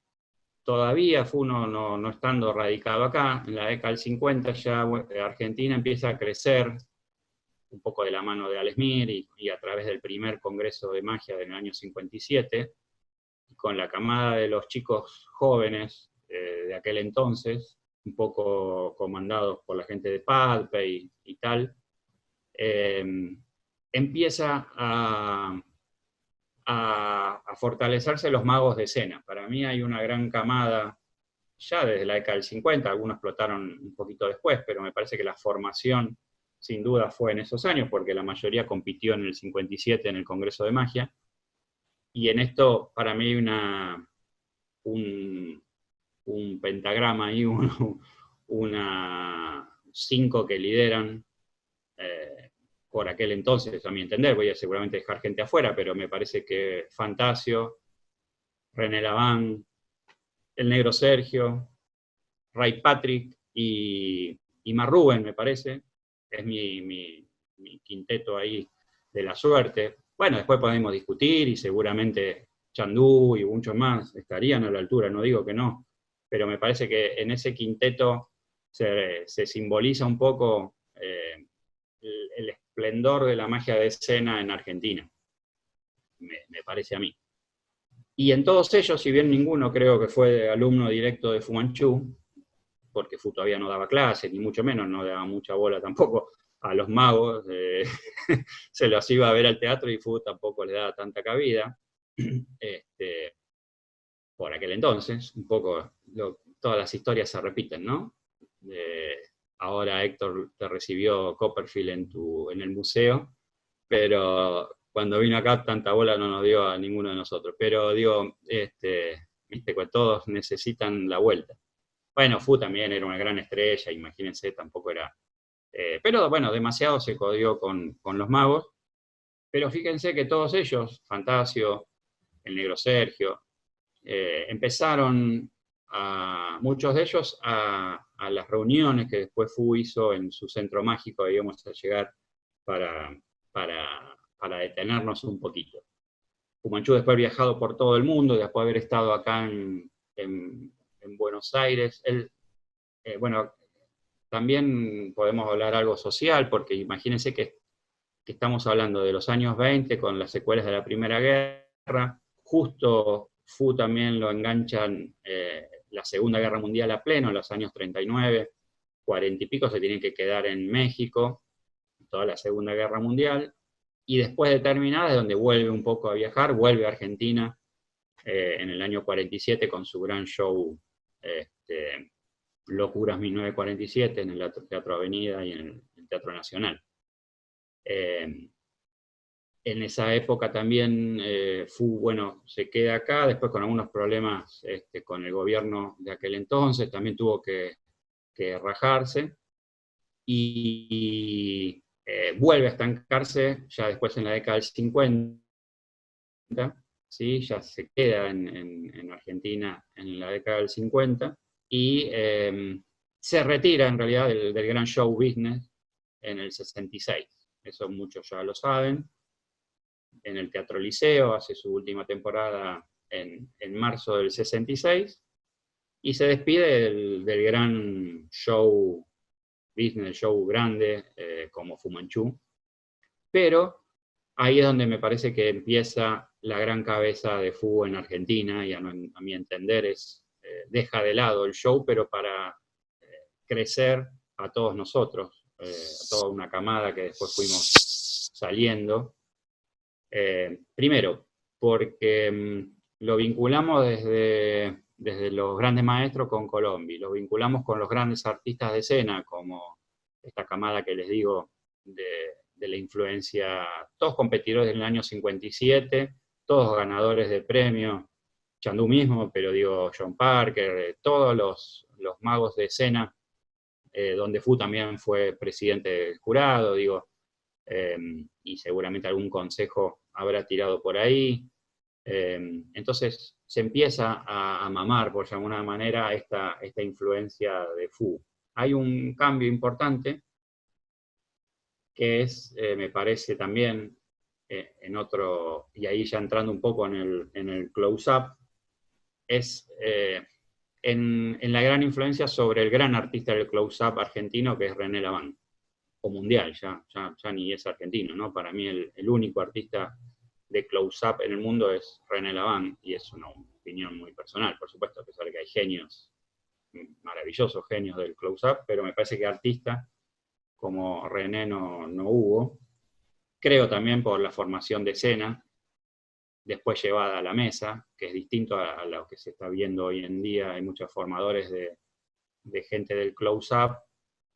Speaker 1: todavía Fu no estando radicado acá, en la década del 50 ya Argentina empieza a crecer, un poco de la mano de Alesmir y a través del primer Congreso de Magia del año 57, con la camada de los chicos jóvenes de aquel entonces, un poco comandados por la gente de Padpe y tal, empieza a fortalecerse los magos de escena. Para mí hay una gran camada, ya desde la década del 50, algunos explotaron un poquito después, pero me parece que la formación sin duda fue en esos años, porque la mayoría compitió en el 57 en el Congreso de Magia, y en esto para mí hay un pentagrama ahí, una 5 que lideran por aquel entonces, a mi entender, voy a seguramente dejar gente afuera, pero me parece que Fantasio, René Laván, el Negro Sergio, Ray Patrick y Marrubén, me parece, es mi quinteto ahí de la suerte. Bueno, después podemos discutir y seguramente Chandú y muchos más estarían a la altura, no digo que no, pero me parece que en ese quinteto se simboliza un poco el esplendor de la magia de escena en Argentina, me parece a mí. Y en todos ellos, si bien ninguno creo que fue alumno directo de Fu Manchu, porque Fu todavía no daba clases, ni mucho menos, no daba mucha bola tampoco a los magos, se los iba a ver al teatro y Fu tampoco le daba tanta cabida, por aquel entonces, un poco, todas las historias se repiten, ¿no? Ahora Héctor te recibió Copperfield en el museo, pero cuando vino acá tanta bola no nos dio a ninguno de nosotros. Pero digo, viste, pues todos necesitan la vuelta. Bueno, Fu también era una gran estrella, imagínense, tampoco era... pero bueno, demasiado se codió con los magos. Pero fíjense que todos ellos, Fantasio, el Negro Sergio, empezaron, muchos de ellos, a las reuniones que después Fu hizo en su centro mágico, íbamos a llegar para detenernos un poquito. Fu Manchu después ha viajado por todo el mundo, después de haber estado acá en Buenos Aires. Él, bueno, también podemos hablar algo social, porque imagínense que estamos hablando de los años 20 con las secuelas de la Primera Guerra, justo Fu también lo enganchan la Segunda Guerra Mundial a pleno, en los años 39, 40 y pico se tienen que quedar en México, toda la Segunda Guerra Mundial, y después de terminar es donde vuelve un poco a viajar, vuelve a Argentina en el año 47 con su gran show Locuras 1947 en el Teatro Avenida y en el Teatro Nacional. En esa época también Fu, bueno, se queda acá, después con algunos problemas con el gobierno de aquel entonces, también tuvo que rajarse, y vuelve a estancarse ya después en la década del 50, ¿sí? Ya se queda en Argentina en la década del 50, y se retira en realidad del gran show business en el 66. Eso muchos ya lo saben. En el Teatro Liceo hace su última temporada en marzo del 66, y se despide del gran show business, el show grande, como Fu Manchu. Pero ahí es donde me parece que empieza la gran cabeza de Fu en Argentina, y a mi entender deja de lado el show, pero para crecer a todos nosotros, a toda una camada que después fuimos saliendo. Primero, porque lo vinculamos desde los grandes maestros con Colombi, lo vinculamos con los grandes artistas de escena, como esta camada que les digo de la influencia, todos competidores del año 57, todos ganadores de premio, Chandú mismo, pero digo, John Parker, todos los magos de escena, donde Fu también fue presidente del jurado, digo, y seguramente algún consejo habrá tirado por ahí. Entonces se empieza a mamar, por alguna manera, esta influencia de Fu. Hay un cambio importante, que es, me parece también, en otro, y ahí ya entrando un poco en el close-up, es en la gran influencia sobre el gran artista del close-up argentino, que es René Laván, o mundial, ya ni es argentino, ¿no? Para mí el único artista de close-up en el mundo es René Laván, y es una opinión muy personal, por supuesto, a pesar de que hay genios, maravillosos genios del close-up, pero me parece que artista como René no hubo. Creo también por la formación de escena, después llevada a la mesa, que es distinto a lo que se está viendo hoy en día. Hay muchos formadores de gente del close-up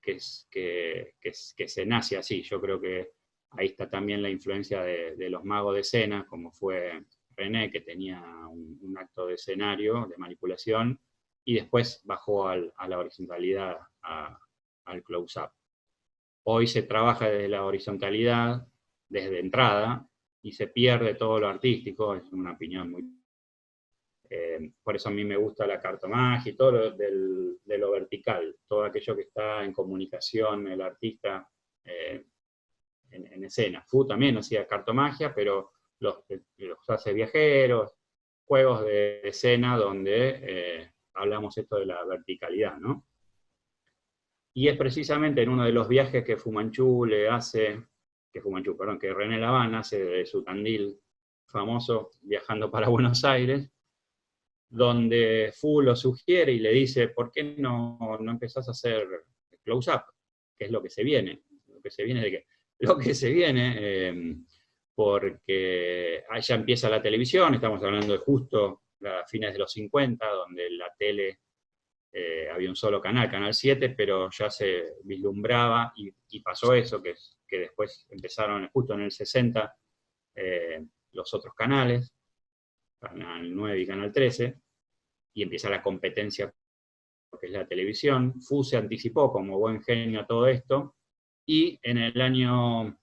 Speaker 1: que se nace así. Yo creo que ahí está también la influencia de los magos de escena, como fue René, que tenía un acto de escenario, de manipulación, y después bajó a la horizontalidad, al close-up. Hoy se trabaja desde la horizontalidad, desde entrada, y se pierde todo lo artístico. Es una opinión muy... por eso a mí me gusta la cartomagia y todo de lo vertical, todo aquello que está en comunicación, el artista en escena. Fu también hacía cartomagia, pero los hace viajeros, juegos de escena donde hablamos esto de la verticalidad, ¿no? Y es precisamente en uno de los viajes que Fu Manchu le hace, que René Laván hace de su Tandil famoso viajando para Buenos Aires, donde Fu lo sugiere y le dice, ¿por qué no empezás a hacer close-up? Que es lo que se viene. Lo que se viene de qué? Lo que se viene, porque ya empieza la televisión, estamos hablando de justo a fines de los 50, donde la tele había un solo canal, Canal 7, pero ya se vislumbraba y pasó eso, que después empezaron justo en el 60 los otros canales, Canal 9 y Canal 13, y empieza la competencia, porque es la televisión. Fu se anticipó como buen genio a todo esto, y en el año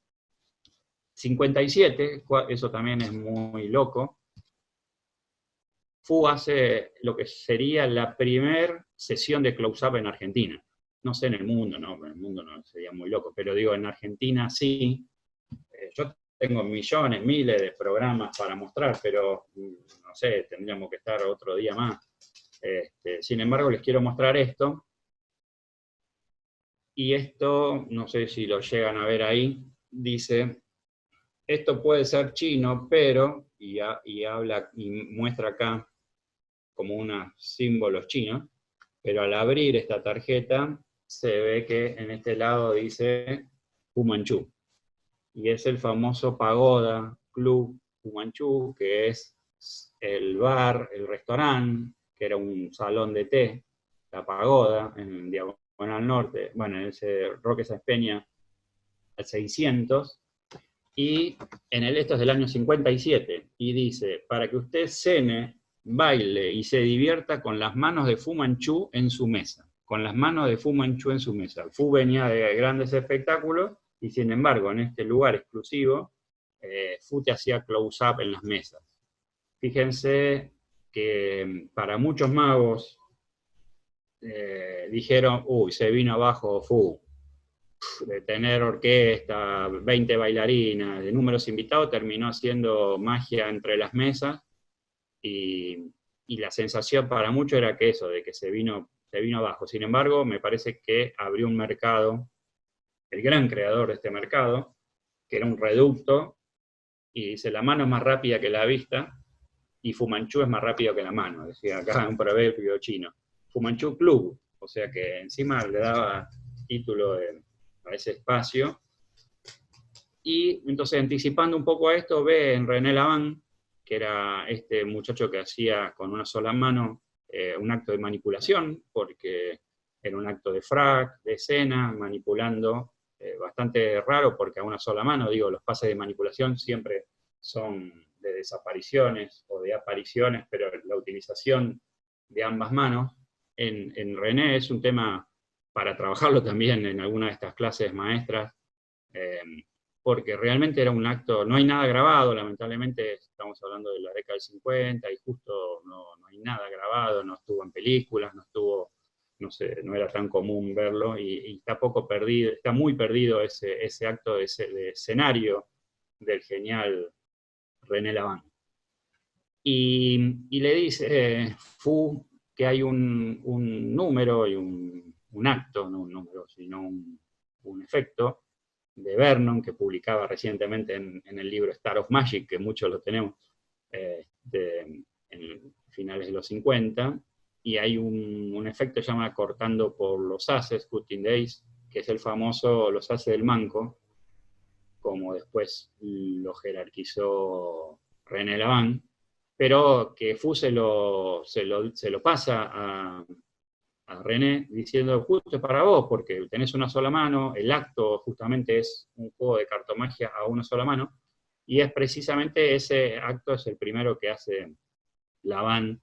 Speaker 1: 57, eso también es muy loco, Fu hace lo que sería la primera sesión de close-up en Argentina. No sé en el mundo, ¿no? En el mundo no sería muy loco, pero digo, en Argentina sí. Yo tengo millones, miles de programas para mostrar, pero no sé, tendríamos que estar otro día más. Sin embargo, les quiero mostrar esto. Y esto, no sé si lo llegan a ver ahí, dice, esto puede ser chino, pero, y habla y muestra acá como unos símbolos chinos, pero al abrir esta tarjeta se ve que en este lado dice Fu Manchu. Y es el famoso Pagoda Club Fu Manchu, que es el bar, el restaurante, que era un salón de té, la Pagoda, en Diagonal Norte, bueno, en ese Roque Sáenz Peña, al 600, y esto es del año 57, y dice, para que usted cene, baile y se divierta con las manos de Fu Manchu en su mesa, con las manos de Fu Manchu en su mesa. Fu venía de grandes espectáculos, y sin embargo, en este lugar exclusivo, Fu te hacía close-up en las mesas. Fíjense que para muchos magos dijeron, uy, se vino abajo Fu, de tener orquesta, 20 bailarinas, de números invitados, terminó haciendo magia entre las mesas, y la sensación para muchos era que eso, de que se vino abajo. Sin embargo, me parece que abrió un mercado, el gran creador de este mercado, que era un reducto, y dice, la mano es más rápida que la vista, y Fu Manchu es más rápido que la mano, decía acá un proverbio chino. Fu Manchu Club, o sea que encima le daba título a ese espacio. Y entonces, anticipando un poco a esto, ve en René Laván, que era este muchacho que hacía con una sola mano un acto de manipulación, porque era un acto de frac, de escena, manipulando, bastante raro, porque a una sola mano, digo, los pases de manipulación siempre son de desapariciones o de apariciones, pero la utilización de ambas manos en René es un tema para trabajarlo también en alguna de estas clases maestras, porque realmente era un acto, no hay nada grabado, lamentablemente estamos hablando de la década del 50, y justo no hay nada grabado, no estuvo en películas, no estuvo, no sé, no era tan común verlo, y está poco perdido, está muy perdido ese acto de escenario del genial René Laván. Y le dice Fu que hay un número y un acto, no un número, sino un efecto, de Vernon, que publicaba recientemente en el libro Star of Magic, que muchos lo tenemos, en finales de los 50, y hay un efecto que se llama cortando por los haces, cutting days, que es el famoso los haces del manco, como después lo jerarquizó René Laván, pero que Fu se lo pasa a René diciendo, justo es para vos, porque tenés una sola mano, el acto justamente es un juego de cartomagia a una sola mano, y es precisamente ese acto, es el primero que hace Laván,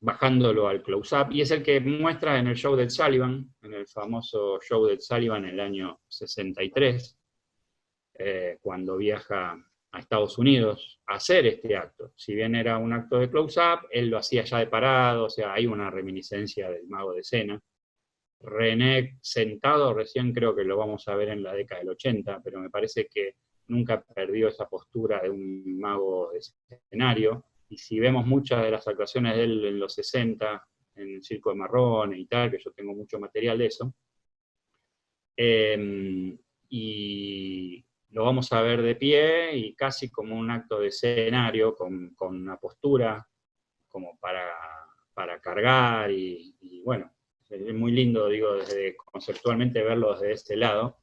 Speaker 1: bajándolo al close-up, y es el que muestra en el show del Sullivan, en el famoso show del Sullivan en el año 63, cuando viaja a Estados Unidos a hacer este acto. Si bien era un acto de close-up, él lo hacía ya de parado, o sea, hay una reminiscencia del mago de escena. René sentado, recién creo que lo vamos a ver en la década del 80, pero me parece que nunca perdió esa postura de un mago de escenario, y si vemos muchas de las actuaciones de él en los 60, en el Circo de Marrone y tal, que yo tengo mucho material de eso. Y lo vamos a ver de pie y casi como un acto de escenario, con una postura como para cargar, y bueno, es muy lindo, digo, conceptualmente verlo desde este lado.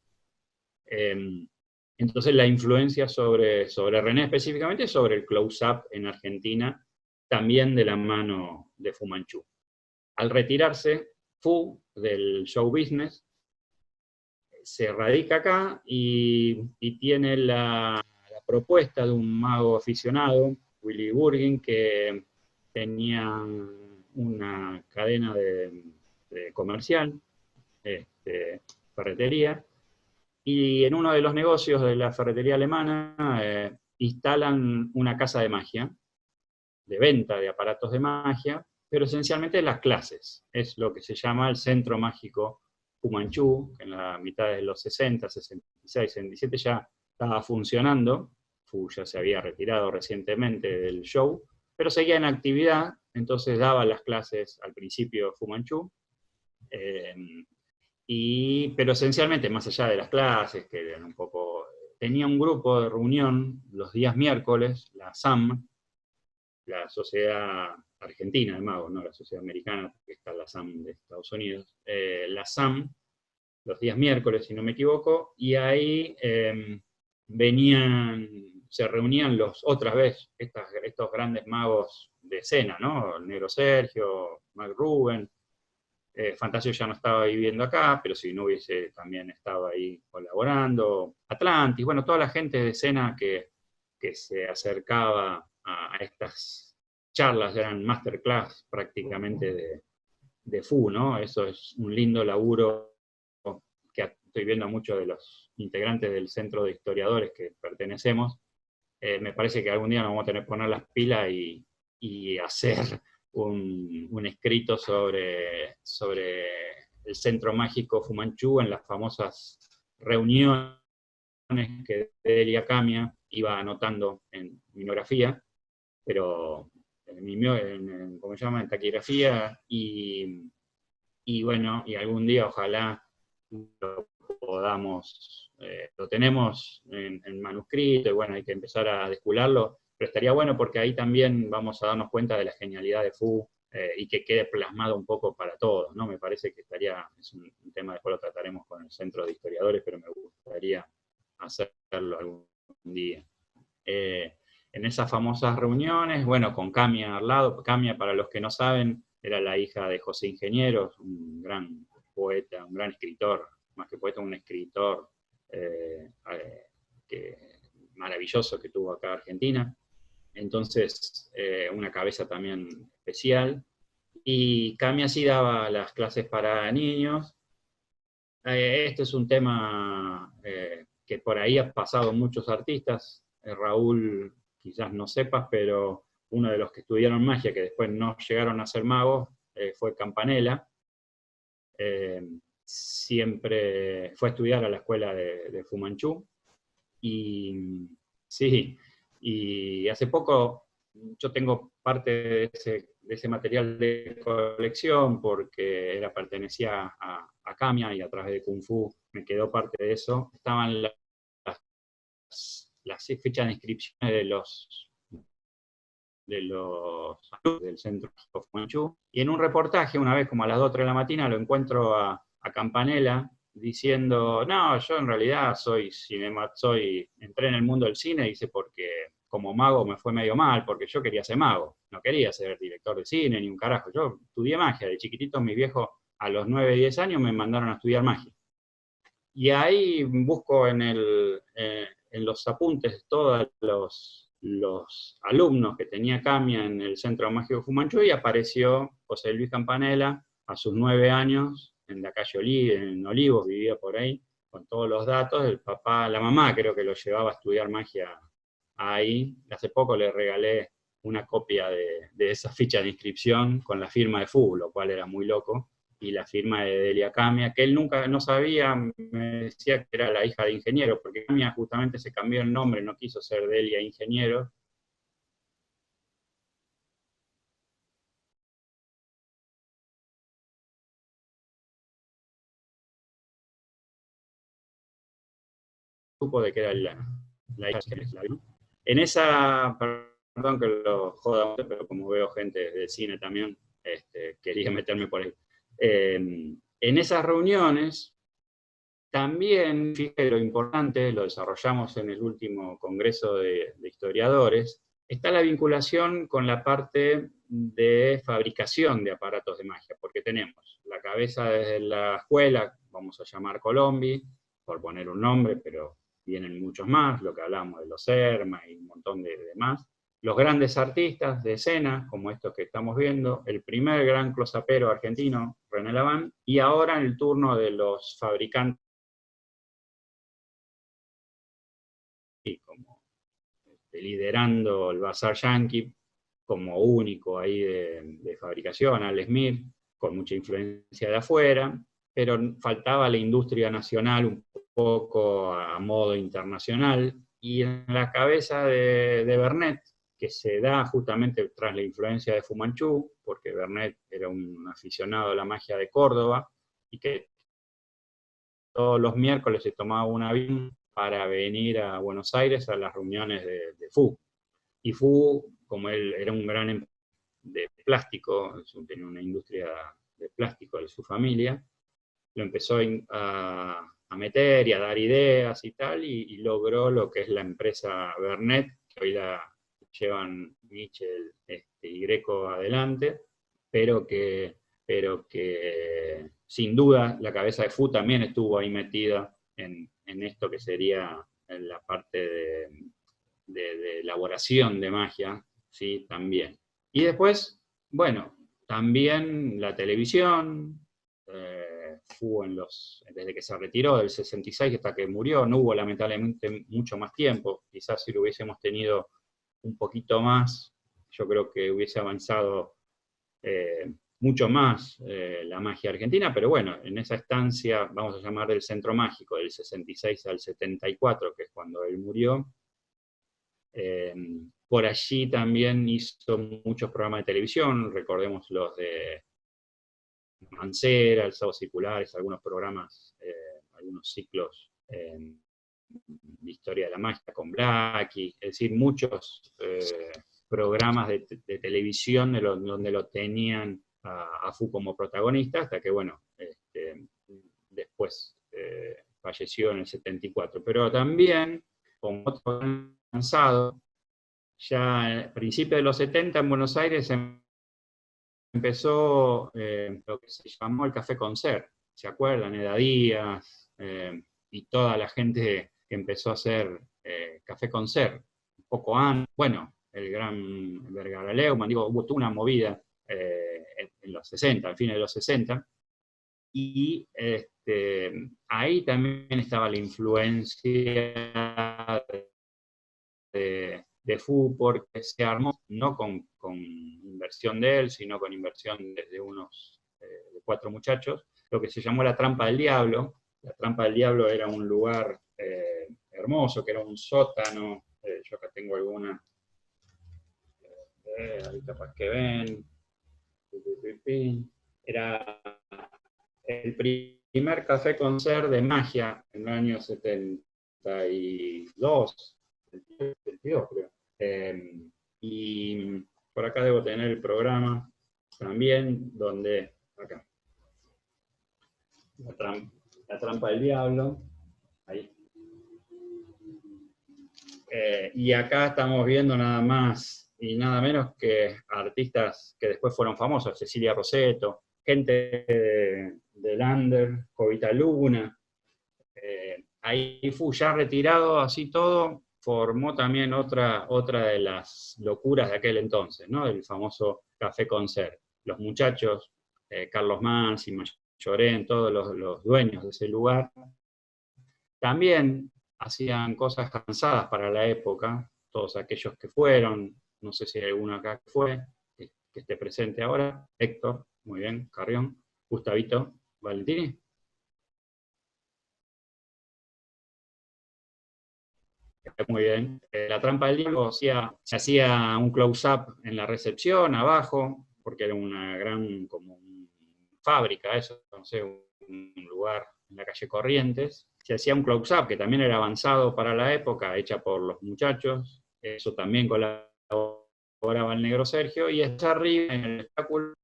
Speaker 1: Entonces la influencia sobre René específicamente, sobre el close-up en Argentina, también de la mano de Fu Manchu. Al retirarse Fu del show business, se radica acá y tiene la propuesta de un mago aficionado, Willy Burgin, que tenía una cadena de comercial, ferretería, y en uno de los negocios de la ferretería alemana instalan una casa de magia, de venta de aparatos de magia, pero esencialmente las clases. Es lo que se llama el Centro Mágico Fu Manchu, que en la mitad de los 60, 66, 67 ya estaba funcionando. Fu ya se había retirado recientemente del show, pero seguía en actividad, entonces daba las clases al principio Fu Manchu, pero esencialmente, más allá de las clases, que eran un poco... Tenía un grupo de reunión los días miércoles, la SAM, la Sociedad Argentina de Magos, no la Sociedad Americana, porque está la SAM de Estados Unidos, la SAM, los días miércoles, si no me equivoco, y ahí se reunían otra vez estos grandes magos de escena, ¿no? El Negro Sergio, Mac Rubén. Fantasio ya no estaba viviendo acá, pero si no hubiese también estado ahí colaborando. Atlantis, bueno, toda la gente de escena que se acercaba a estas charlas, eran masterclass prácticamente de Fu, ¿no? Eso es un lindo laburo que estoy viendo a muchos de los integrantes del centro de historiadores que pertenecemos. Me parece que algún día nos vamos a tener que poner las pilas y hacer un escrito sobre el centro mágico Fu Manchu en las famosas reuniones que Delia Camia iba anotando en mimeografía, pero ¿cómo se llama? En taquigrafía, y bueno, y algún día ojalá lo podamos, lo tenemos en manuscrito, y bueno, hay que empezar a descularlo, pero estaría bueno porque ahí también vamos a darnos cuenta de la genialidad de Fu, y que quede plasmado un poco para todos, ¿no? Me parece que es un tema, después lo trataremos con el Centro de Historiadores, pero me gustaría hacerlo algún día. En esas famosas reuniones, bueno, con Camia al lado. Camia, para los que no saben, era la hija de José Ingenieros, un gran poeta, un gran escritor, más que poeta, un escritor maravilloso que tuvo acá Argentina. Entonces, una cabeza también especial. Y Camia sí daba las clases para niños. Este es un tema que por ahí ha pasado muchos artistas. Raúl, quizás no sepas, pero uno de los que estudiaron magia, que después no llegaron a ser magos, fue Campanella. Siempre fue a estudiar a la escuela de Fu Manchu. Y sí, y hace poco yo tengo parte de ese material de colección porque pertenecía a Camia, y a través de Kung Fu me quedó parte de eso. Estaban las fechas de inscripción de los alumnos del centro Fu Manchu, y en un reportaje, una vez como a las 2 o 3 de la mañana, lo encuentro a Campanella diciendo: no, yo en realidad entré en el mundo del cine, dice, porque como mago me fue medio mal, porque yo quería ser mago, no quería ser director de cine ni un carajo. Yo estudié magia, de chiquitito mis viejos a los 9, 10 años me mandaron a estudiar magia. Y ahí busco en los apuntes todos los alumnos que tenía Camia en el Centro Mágico Fu Manchu, y apareció José Luis Campanella a sus 9 años en la calle en Olivos, vivía por ahí, con todos los datos. El papá, la mamá creo que lo llevaba a estudiar magia ahí. Hace poco le regalé una copia de esa ficha de inscripción con la firma de Fu, lo cual era muy loco, y la firma de Delia Camia, que él nunca no sabía, me decía que era la hija de ingeniero, porque Camia justamente se cambió el nombre, no quiso ser Delia Ingeniero, supo de que era la hija de Slavi. En esa, perdón que lo joda, pero como veo gente del cine también, quería meterme por ahí. En esas reuniones, también, fíjate lo importante, lo desarrollamos en el último Congreso de Historiadores, está la vinculación con la parte de fabricación de aparatos de magia, porque tenemos la cabeza desde la escuela, vamos a llamar Colombi, por poner un nombre, pero vienen muchos más, lo que hablamos de los Herma y un montón de demás. Los grandes artistas de escena, como estos que estamos viendo, el primer gran closapero argentino, René Laván, y ahora en el turno de los fabricantes, como liderando el Bazar Yankee, como único ahí de fabricación, Al Smith, con mucha influencia de afuera, pero faltaba la industria nacional un poco a modo internacional, y en la cabeza de Vernet, que se da justamente tras la influencia de Fu Manchu, porque Vernet era un aficionado a la magia de Córdoba, y que todos los miércoles se tomaba un avión para venir a Buenos Aires a las reuniones de Fu. Y Fu, como él era un gran de plástico, tenía una industria de plástico de su familia, lo empezó a meter y a dar ideas y tal, y logró lo que es la empresa Vernet, que hoy la llevan Michel y Greco adelante, pero que sin duda la cabeza de Fu también estuvo ahí metida en esto que sería en la parte de elaboración de magia, ¿sí? También. Y después, bueno, también la televisión, Fu desde que se retiró, del 66 hasta que murió, no hubo lamentablemente mucho más tiempo, quizás si lo hubiésemos tenido un poquito más, yo creo que hubiese avanzado mucho más la magia argentina, pero bueno, en esa estancia, vamos a llamar del Centro Mágico, del 66 al 74, que es cuando él murió, por allí también hizo muchos programas de televisión, recordemos los de Mancera, El Sábado Circulares, algunos programas, algunos ciclos de historia de la magia con Blackie, es decir, muchos programas de televisión donde lo tenían a Fu como protagonista, hasta que, bueno, después falleció en el 74. Pero también, como otro avanzado, ya a principios de los 70 en Buenos Aires empezó lo que se llamó el Café Concert, ¿se acuerdan? Eda Díaz y toda la gente que empezó a hacer Café Concert, un poco antes, bueno, el gran Vergara Leumann, digo, hubo toda una movida en los 60, al fin de los 60, y ahí también estaba la influencia de Fu, porque se armó no con inversión de él, sino con inversión de unos 4 muchachos, lo que se llamó la Trampa del Diablo. La Trampa del Diablo era un lugar hermoso, que era un sótano, yo acá tengo alguna, ahí capaz que ven, era el primer café concert de magia en el año 72, 22 creo. Y por acá debo tener el programa también, donde, acá, la trampa del diablo, ahí. Y acá estamos viendo nada más y nada menos que artistas que después fueron famosos, Cecilia Rosetto, gente de Lander, Jovita Luna. Ahí Fu, ya retirado así todo, formó también otra de las locuras de aquel entonces, ¿no? El famoso Café Concert. Los muchachos, Carlos Mans y Mayorén, todos los dueños de ese lugar, también hacían cosas cansadas para la época, todos aquellos que fueron, no sé si hay alguno acá que fue, que esté presente ahora, Héctor, muy bien, Carrión, Gustavito, Valentini. Muy bien. La Trampa del Diablo se hacía un close-up en la recepción, abajo, porque era una gran, como fábrica, eso, no sé, un lugar en la calle Corrientes. se hacía un close-up, que también era avanzado para la época, hecha por los muchachos, eso también colaboraba el negro Sergio, y está arriba en el espectáculo,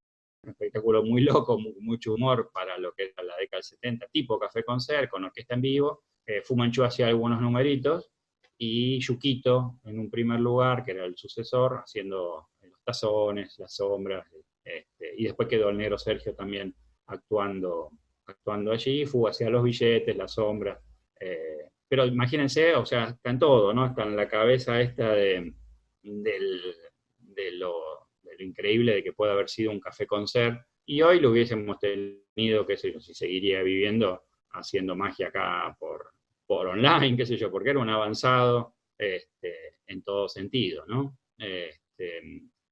Speaker 1: un espectáculo muy loco, mucho humor para lo que era la década del 70, tipo Café Concert, con orquesta en vivo. Fu Manchu hacía algunos numeritos, y Yuquito, en un primer lugar, que era el sucesor, haciendo los tazones, las sombras, y después quedó el negro Sergio también actuando allí. Fu hacía los billetes, las sombras, pero imagínense, o sea, está en todo, ¿no? Está en la cabeza esta de lo increíble de que puede haber sido un Café Concert, y hoy lo hubiésemos tenido, qué sé yo, si seguiría viviendo haciendo magia acá por online, qué sé yo, porque era un avanzado en todo sentido, ¿no?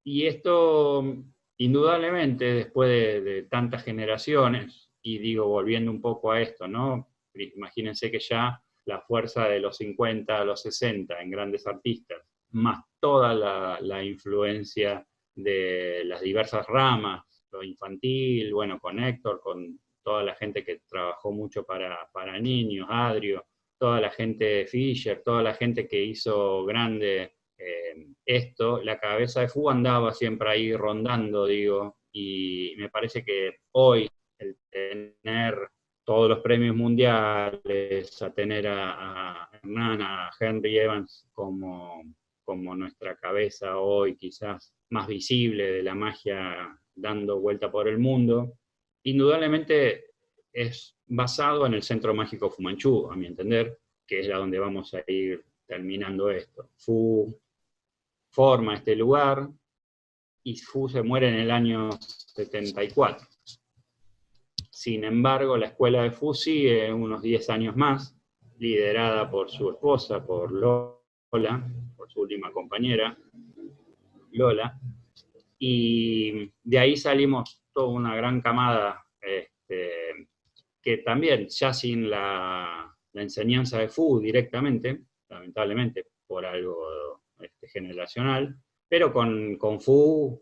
Speaker 1: Y esto, indudablemente, después de tantas generaciones, y digo, volviendo un poco a esto, ¿no? Imagínense que ya la fuerza de los 50 a los 60 en grandes artistas, más toda la influencia de las diversas ramas, lo infantil, bueno, con Héctor, con toda la gente que trabajó mucho para niños, Adrio, toda la gente de Fisher, toda la gente que hizo grande esto, la cabeza de Fu andaba siempre ahí rondando, digo, y me parece que hoy el tener todos los premios mundiales, a tener a Hernán, a Henry Evans como nuestra cabeza hoy quizás más visible de la magia dando vuelta por el mundo, indudablemente es basado en el Centro Mágico Fu Manchu, a mi entender, que es a donde vamos a ir terminando esto. Fu forma este lugar, y Fu se muere en el año 74. Sin embargo, la escuela de Fu sigue unos 10 años más, liderada por su esposa, por Lola, por su última compañera, Lola, y de ahí salimos toda una gran camada, que también, ya sin la enseñanza de Fu directamente, lamentablemente por algo generacional, pero con Fu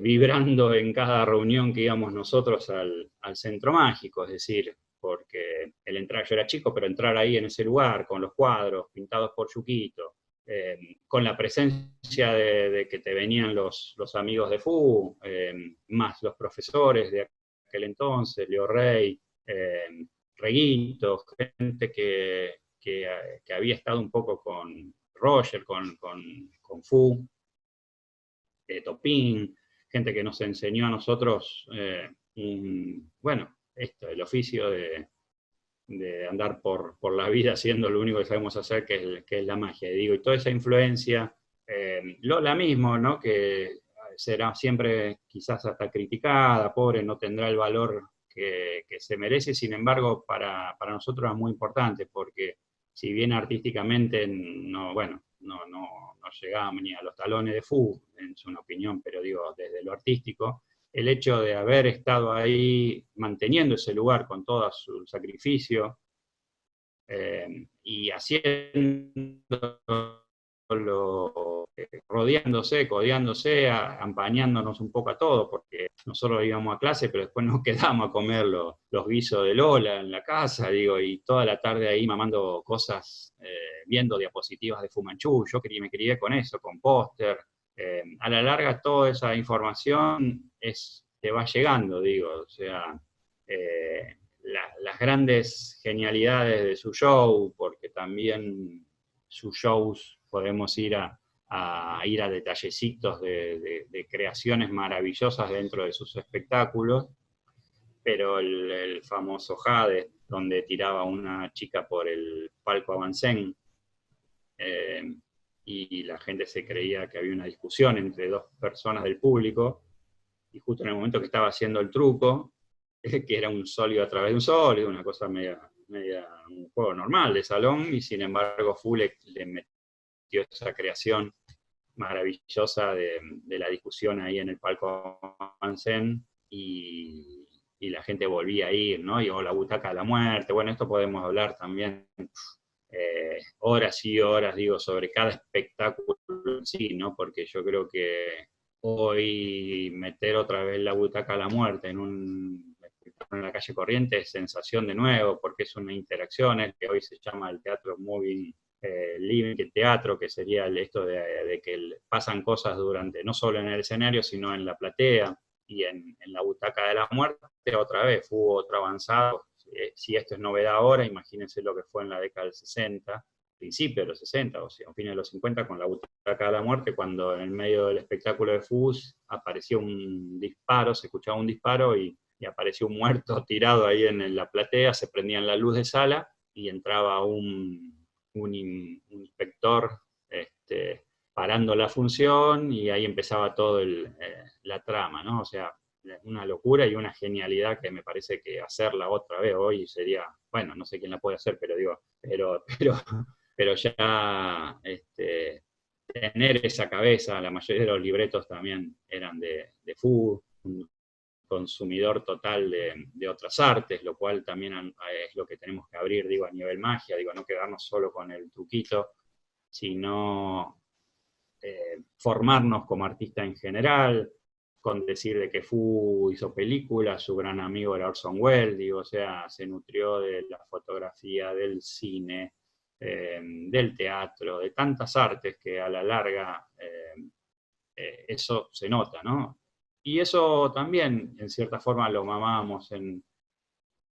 Speaker 1: vibrando en cada reunión que íbamos nosotros al Centro Mágico, es decir, porque el entrar, yo era chico, pero entrar ahí en ese lugar, con los cuadros pintados por Yuquito, con la presencia de que te venían los amigos de Fu, más los profesores de aquel entonces, Leo Rey, Reguito, gente que había estado un poco con Roger, con Fu, Topín, gente que nos enseñó a nosotros, bueno, el oficio de andar por la vida haciendo lo único que sabemos hacer, que es la magia. Y digo, y toda esa influencia, Lola mismo, ¿no? Que será siempre quizás hasta criticada, pobre, no tendrá el valor que se merece, sin embargo, para nosotros es muy importante, porque si bien artísticamente no llegábamos ni a los talones de Fu, en su opinión, pero digo, desde lo artístico, el hecho de haber estado ahí manteniendo ese lugar con todo su sacrificio, y haciendo rodeándose, codeándose, ampañándonos un poco a todos, porque nosotros íbamos a clase, pero después nos quedamos a comer los guisos de Lola en la casa, digo, y toda la tarde ahí mamando cosas, viendo diapositivas de Fu Manchu. Yo me crié con eso, con póster. A la larga toda esa información te va llegando, digo, o sea, las grandes genialidades de su show, porque también sus shows podemos ir a detallecitos de creaciones maravillosas dentro de sus espectáculos, pero el famoso Jade, donde tiraba una chica por el palco Avancén, y la gente se creía que había una discusión entre dos personas del público, y justo en el momento que estaba haciendo el truco, que era un sólido a través de un sólido, una cosa media un juego normal de salón, y sin embargo Fu le metió esa creación maravillosa de la discusión ahí en el palco Avancén, y la gente volvía a ir, ¿no? Y la butaca de la muerte. Bueno, esto podemos hablar también horas y horas, digo, sobre cada espectáculo en sí, ¿no? Porque yo creo que hoy meter otra vez la butaca de la muerte en un en la calle Corrientes, sensación de nuevo, porque es una interacción, es que hoy se llama el teatro moving living teatro, que sería esto de que pasan cosas durante, no solo en el escenario, sino en la platea y en la butaca de la muerte. Otra vez hubo otro avanzado. Si esto es novedad ahora, imagínense lo que fue en la década del 60, principio de los 60, o sea, a fines de los 50, con la butaca de la muerte, cuando en el medio del espectáculo de FUS apareció un disparo, se escuchaba un disparo y apareció un muerto tirado ahí en la platea, se prendían la luz de sala y entraba un inspector parando la función, y ahí empezaba todo la trama, ¿no? O sea, una locura y una genialidad que me parece que hacerla otra vez hoy sería, bueno, no sé quién la puede hacer, pero digo, pero ya tener esa cabeza. La mayoría de los libretos también eran de fútbol, un consumidor total de otras artes, lo cual también es lo que tenemos que abrir, digo, a nivel magia, digo, no quedarnos solo con el truquito, sino formarnos como artista en general, con decir de que Fu hizo películas, su gran amigo era Orson Welles, digo, o sea, se nutrió de la fotografía, del cine, del teatro, de tantas artes que a la larga eso se nota, ¿no? Y eso también, en cierta forma, lo mamábamos en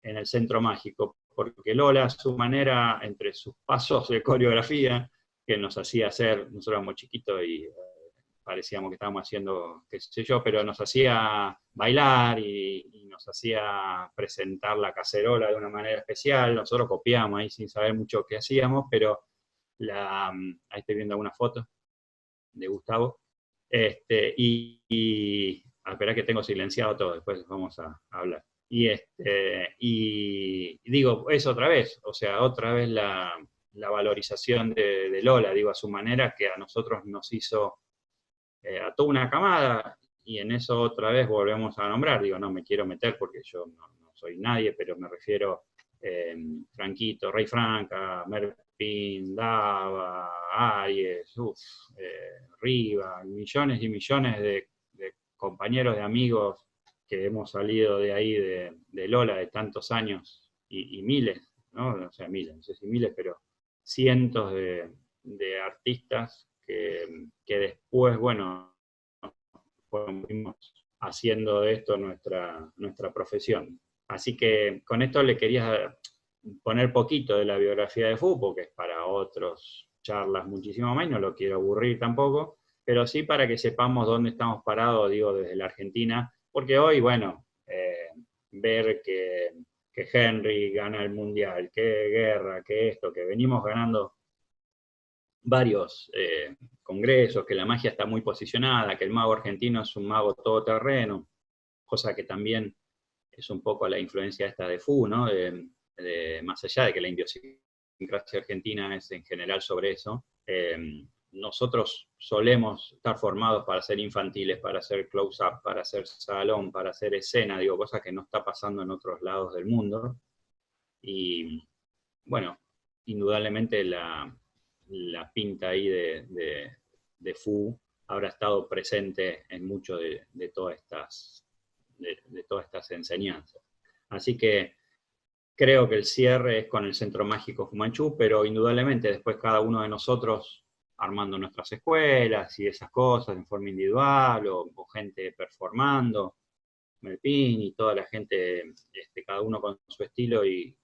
Speaker 1: el Centro Mágico, porque Lola, a su manera, entre sus pasos de coreografía, que nos hacía hacer, nosotros éramos chiquitos y parecíamos que estábamos haciendo, qué sé yo, pero nos hacía bailar y nos hacía presentar la cacerola de una manera especial. Nosotros copiamos ahí sin saber mucho qué hacíamos, pero ahí estoy viendo alguna foto de Gustavo. Espera que tengo silenciado todo, después vamos a hablar. Y digo, eso otra vez, o sea, otra vez la valorización de Lola, digo, a su manera, que a nosotros nos hizo a toda una camada, y en eso otra vez volvemos a nombrar, digo, no me quiero meter porque yo no soy nadie, pero me refiero Franquito, Rey Franca, Merpin, Dava, Aries, Riva, millones y millones de compañeros, de amigos que hemos salido de ahí, de Lola, de tantos años, y miles, ¿no? O sea, miles, no sé si miles, pero cientos de artistas que después, bueno, fuimos haciendo de esto nuestra profesión. Así que con esto le quería poner poquito de la biografía de Fu, porque es para otras charlas muchísimo más, y no lo quiero aburrir tampoco, pero sí para que sepamos dónde estamos parados, digo, desde la Argentina, porque hoy, bueno, ver que Henry gana el Mundial, que Guerra, que esto, que venimos ganando varios congresos, que la magia está muy posicionada, que el mago argentino es un mago todoterreno, cosa que también es un poco la influencia esta de Fu, ¿no? Más allá de que la idiosincrasia argentina es en general sobre eso, nosotros solemos estar formados para ser infantiles, para hacer close-up, para hacer salón, para hacer escena, digo, cosas que no está pasando en otros lados del mundo. Y bueno, indudablemente la pinta ahí de Fu habrá estado presente en mucho de todas estas enseñanzas. Así que creo que el cierre es con el Centro Mágico Fu Manchu, pero indudablemente después cada uno de nosotros armando nuestras escuelas y esas cosas en forma individual, o gente performando, Melpin y toda la gente, cada uno con su estilo y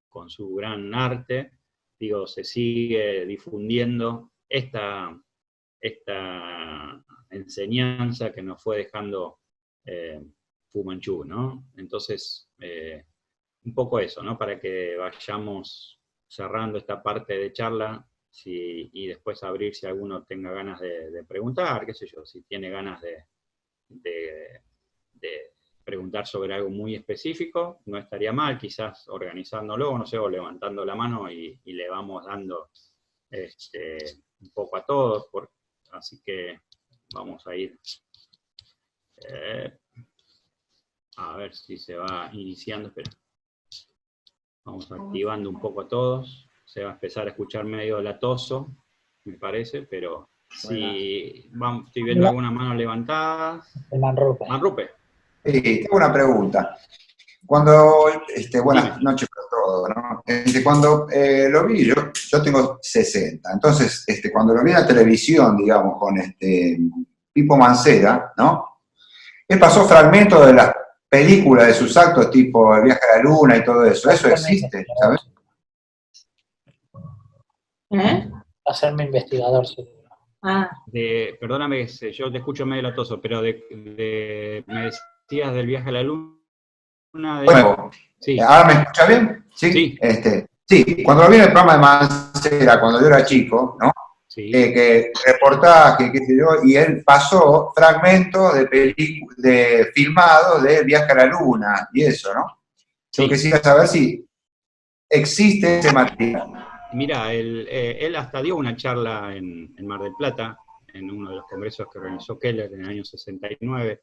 Speaker 1: con su gran arte, digo, se sigue difundiendo esta enseñanza que nos fue dejando Fu Manchu, ¿no? Entonces, un poco eso, ¿no? Para que vayamos cerrando esta parte de charla, y después abrir si alguno tenga ganas de preguntar, qué sé yo, si tiene ganas de preguntar sobre algo muy específico, no estaría mal, quizás organizándolo, no sé, o levantando la mano y le vamos dando un poco a todos, así que vamos a ir a ver si se va iniciando, espera. Vamos activando un poco a todos, se va a empezar a escuchar medio latoso, me parece, pero si estoy viendo algunas manos levantadas.
Speaker 3: El Manrupe.
Speaker 1: Manrupe.
Speaker 3: tengo una pregunta. Cuando, buenas noches para todos, ¿no? Cuando lo vi, yo tengo 60, entonces, cuando lo vi en la televisión, digamos, con Pipo Mancera, ¿no? Él pasó fragmentos de las películas de sus actos, tipo El viaje a la luna y todo eso. Eso existe, ¿sabes?
Speaker 4: Hacerme investigador, seguro.
Speaker 1: Perdóname, yo te escucho medio latoso, pero me decías del viaje a la luna.
Speaker 3: Bueno,
Speaker 1: sí.
Speaker 3: ¿Ahora me escucha bien? Sí. Sí, cuando lo vi en el programa de Mancera, cuando yo era chico, ¿no?
Speaker 1: Sí.
Speaker 3: Que reportaje, qué sé yo, y él pasó fragmentos de filmados de Viaje a la Luna y eso, ¿no?
Speaker 1: Sí.
Speaker 3: Yo quisiera saber si existe ese material.
Speaker 1: Mira, él hasta dio una charla en Mar del Plata, en uno de los congresos que organizó Keller en el año 69,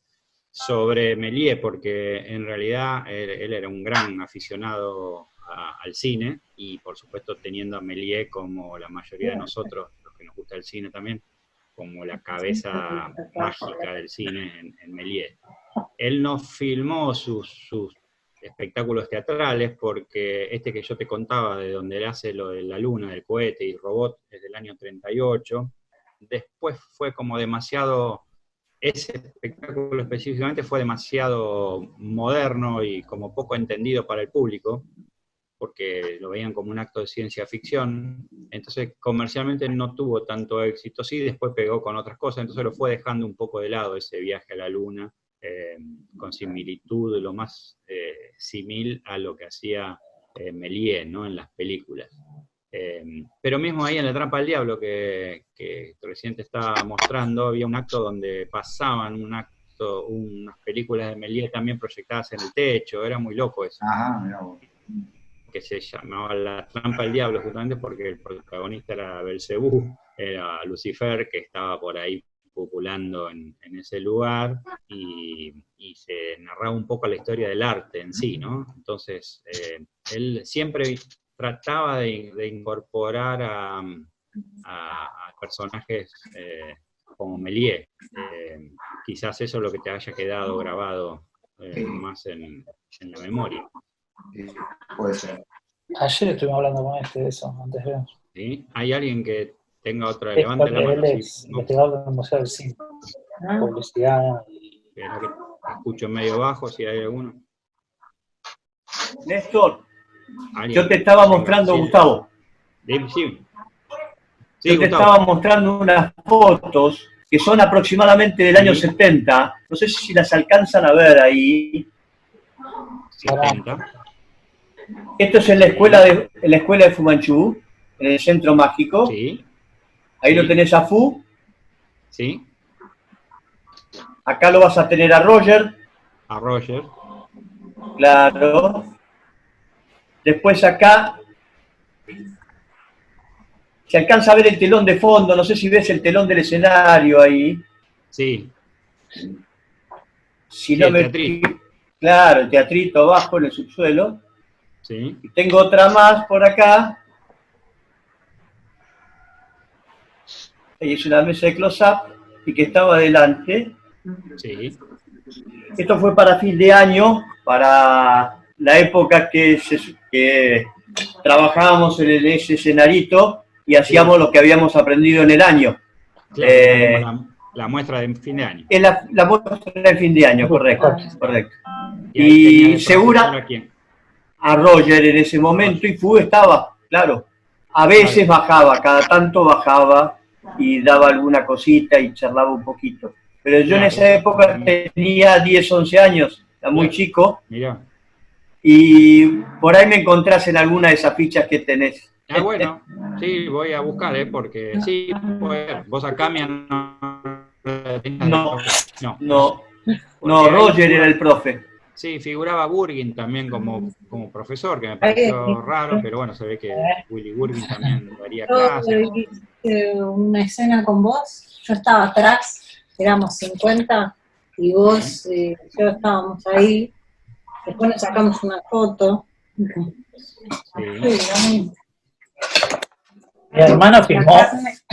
Speaker 1: sobre Méliès, porque en realidad él era un gran aficionado al cine, y por supuesto teniendo a Méliès como la mayoría de nosotros, los que nos gusta el cine también, como la cabeza mágica del cine en Méliès. Él no filmó sus espectáculos teatrales, porque que yo te contaba, de donde él hace lo de la luna, del cohete y robot, es del año 38, después fue como demasiado... Ese espectáculo específicamente fue demasiado moderno y como poco entendido para el público, porque lo veían como un acto de ciencia ficción, entonces comercialmente no tuvo tanto éxito, sí, después pegó con otras cosas, entonces lo fue dejando un poco de lado ese viaje a la luna, con similitud, lo más simil a lo que hacía Méliès, ¿no? En las películas. Pero mismo ahí en La Trampa del Diablo, que recién te estaba mostrando, había un acto donde pasaban unas películas de Méliès también proyectadas en el techo, era muy loco eso.
Speaker 3: Ajá, mirá vos.
Speaker 1: Que se llamaba La Trampa del Diablo, justamente porque el protagonista era Belcebú, era Lucifer, que estaba por ahí populando en ese lugar, y se narraba un poco la historia del arte en sí, ¿no? Entonces, él siempre trataba de incorporar a personajes como Méliès. Quizás eso es lo que te haya quedado grabado más en la memoria.
Speaker 3: Sí, puede ser.
Speaker 4: Ayer estuvimos hablando con de eso, antes de...
Speaker 1: ¿Sí? ¿Hay alguien que tenga otra? Levante la mano.
Speaker 4: Él es investigador del Museo del Cine. Publicidad.
Speaker 1: Espera que escucho medio bajo, si hay alguno.
Speaker 5: Néstor, yo te estaba mostrando, Gustavo.
Speaker 1: Sí,
Speaker 5: yo te estaba mostrando unas fotos que son aproximadamente del año 70. No sé si las alcanzan a ver ahí.
Speaker 1: 70.
Speaker 5: Esto es en la escuela de Fu Manchu, en el Centro Mágico.
Speaker 1: Sí.
Speaker 5: Ahí lo tenés a Fu.
Speaker 1: Sí.
Speaker 5: Acá lo vas a tener a Roger.
Speaker 1: A Roger.
Speaker 5: Claro. Después acá se alcanza a ver el telón de fondo, no sé si ves el telón del escenario ahí.
Speaker 1: Sí.
Speaker 5: Si no me... Claro, el teatrito abajo en el subsuelo.
Speaker 1: Sí.
Speaker 5: Y tengo otra más por acá. Ahí es una mesa de close-up y que estaba adelante.
Speaker 1: Sí.
Speaker 5: Esto fue para fin de año, para la época que trabajábamos en ese escenarito y hacíamos lo que habíamos aprendido en el año.
Speaker 1: Claro, la muestra de fin de año.
Speaker 5: Es la muestra de fin de año, correcto. Y segura a Roger en ese momento, y Fu estaba, claro. A veces bajaba, cada tanto bajaba y daba alguna cosita y charlaba un poquito. Pero yo en esa época tenía 10, 11 años, era muy chico.
Speaker 1: Mirá.
Speaker 5: Y por ahí me encontrás en alguna de esas fichas que tenés.
Speaker 1: Bueno, sí, voy a buscar, porque sí, vos acá
Speaker 5: No, Roger era el profe.
Speaker 1: Sí, figuraba Burgin también como profesor, que me pareció raro, pero bueno, se ve que Willy Burgin también daría clases.
Speaker 6: Una escena con vos, yo estaba atrás, éramos 50, y vos y yo estábamos ahí, después nos sacamos una foto.
Speaker 1: Sí.
Speaker 4: Mi hermano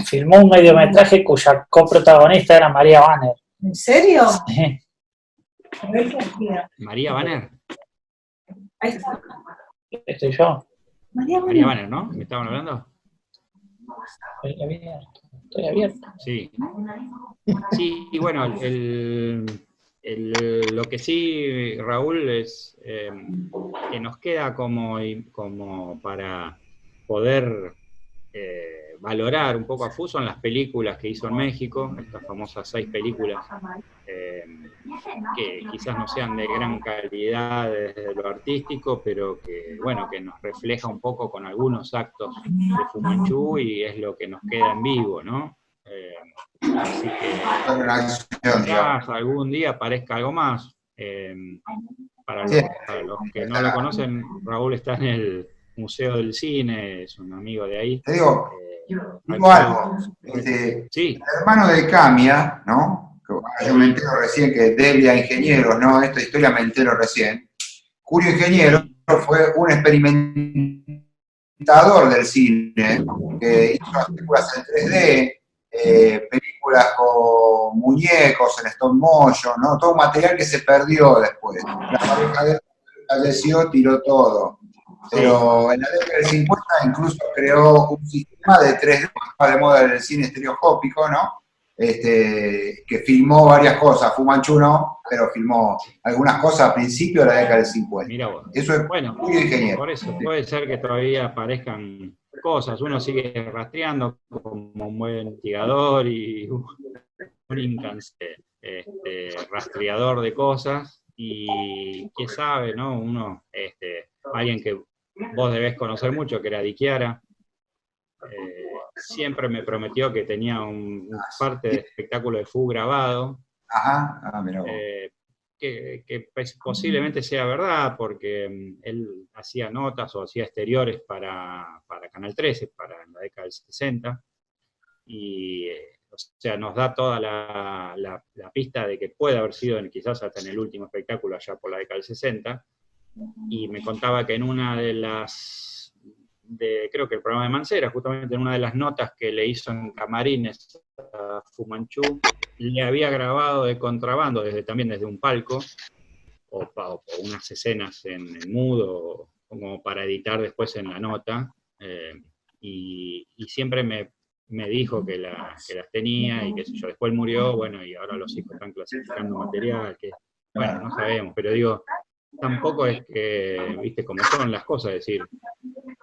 Speaker 4: filmó un mediometraje cuya coprotagonista era María Banner.
Speaker 6: ¿En serio?
Speaker 4: Sí.
Speaker 1: María Banner.
Speaker 6: Ahí está.
Speaker 4: Estoy yo.
Speaker 6: María
Speaker 1: María
Speaker 6: Banner.
Speaker 1: Banner, ¿no? ¿Me estaban hablando?
Speaker 4: Estoy abierto. Estoy abierto.
Speaker 1: Sí. Sí, y bueno, lo que sí, Raúl, es que nos queda como para poder valorar un poco a Fu son las películas que hizo en México, estas famosas 6 películas, que quizás no sean de gran calidad desde lo artístico, pero que, bueno, que nos refleja un poco con algunos actos de Fu Manchu y es lo que nos queda en vivo, ¿no? Así que quizás algún día aparezca algo más. Para los que no lo conocen, Raúl está en el Museo del Cine, es un amigo de ahí.
Speaker 3: Te digo algo.
Speaker 1: Sí.
Speaker 3: El hermano de Camia, ¿no? Yo me entero recién que Delia Ingenieros, ¿no? Esta historia me entero recién. Julio Ingeniero fue un experimentador del cine, que hizo las películas en 3D, películas con muñecos en stop motion, ¿no? Todo un material que se perdió después. La pareja de él falleció, tiró todo. Pero en la década del 50 incluso creó un sistema de 3D de moda del cine estereoscópico, ¿no? Que filmó varias cosas. Fu Manchu no, pero filmó algunas cosas a principios de la década del 50.
Speaker 1: Mira vos.
Speaker 3: Eso es
Speaker 1: bueno,
Speaker 3: muy ingeniero.
Speaker 1: Por eso puede ser que todavía aparezcan cosas. Uno sigue rastreando como un buen investigador y un incansable rastreador de cosas. Y quién sabe, ¿no? Uno, alguien que vos debés conocer mucho, que era Di Chiara, siempre me prometió que tenía un parte de espectáculo de Fu grabado.
Speaker 3: Ajá, mira vos.
Speaker 1: Que posiblemente sea verdad, porque él hacía notas o hacía exteriores para Canal 13, para la década del 60, y o sea, nos da toda la pista de que puede haber sido quizás hasta en el último espectáculo allá por la década del 60, y me contaba que en una de las, creo que el programa de Mancera, justamente en una de las notas que le hizo en Camarines a Fu Manchu, le había grabado de contrabando, también desde un palco, o unas escenas en mudo, como para editar después en la nota, y siempre me dijo que las tenía, y que yo después murió, bueno, y ahora los hijos están clasificando material, que, bueno, no sabemos, pero digo, tampoco es que, viste, como son las cosas, es decir,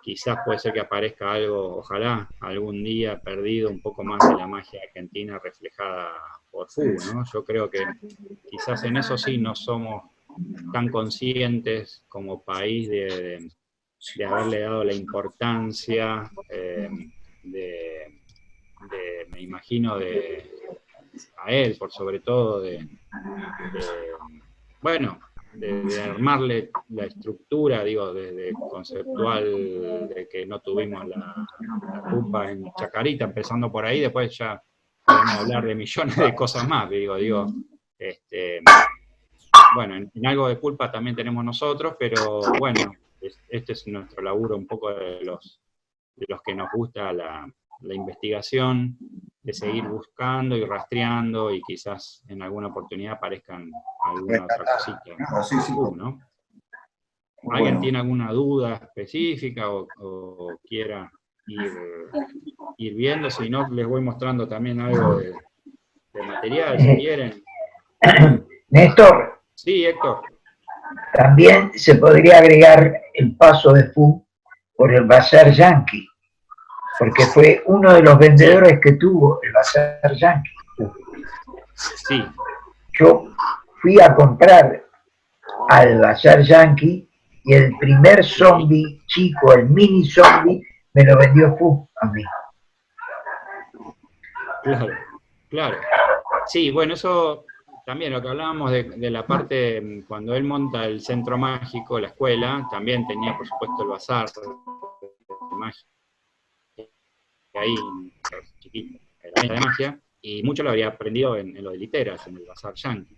Speaker 1: quizás puede ser que aparezca algo, ojalá, algún día perdido, un poco más de la magia argentina reflejada por Fu, ¿no? Yo creo que quizás en eso sí no somos tan conscientes como país de haberle dado la importancia me imagino, a él, por sobre todo, bueno, de armarle la estructura, digo, de conceptual, de que no tuvimos la culpa en Chacarita, empezando por ahí, después ya podemos hablar de millones de cosas más, digo, bueno, en algo de culpa también tenemos nosotros, pero bueno, este es nuestro laburo un poco de los que nos gusta la investigación, de seguir buscando y rastreando, y quizás en alguna oportunidad aparezcan alguna otra cosita.
Speaker 3: Sí,
Speaker 1: ¿no? ¿Alguien tiene alguna duda específica o quiera ir viendo? Si no, les voy mostrando también algo de material, si quieren.
Speaker 7: Néstor.
Speaker 1: Sí, Héctor.
Speaker 7: También se podría agregar el paso de Fu por el Bazar Yankee, porque fue uno de los vendedores que tuvo el Bazar Yankee.
Speaker 1: Sí.
Speaker 7: Yo fui a comprar al Bazar Yankee y el primer zombie chico, el mini zombie, me lo vendió Fu a mí.
Speaker 1: Claro. Sí, bueno, eso también lo que hablábamos de la parte, cuando él monta el centro mágico, la escuela, también tenía, por supuesto, el bazar mágico. Ahí, chiquito, de magia, y mucho lo había aprendido en lo de literas, en el Bazar Yankee.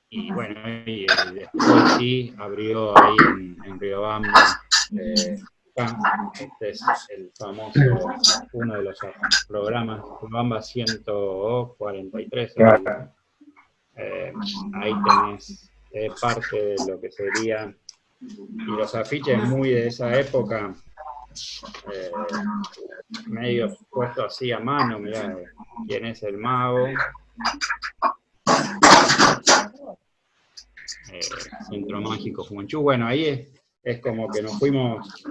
Speaker 1: Y bueno, y después sí abrió ahí en Riobamba. Este es el famoso, uno de los programas, Riobamba 143. Ahí tenés parte de lo que sería, y los afiches muy de esa época, medio puesto así a mano, mirá, quién es el mago, Centro Mágico Fu Manchu. Bueno, ahí es como que nos fuimos,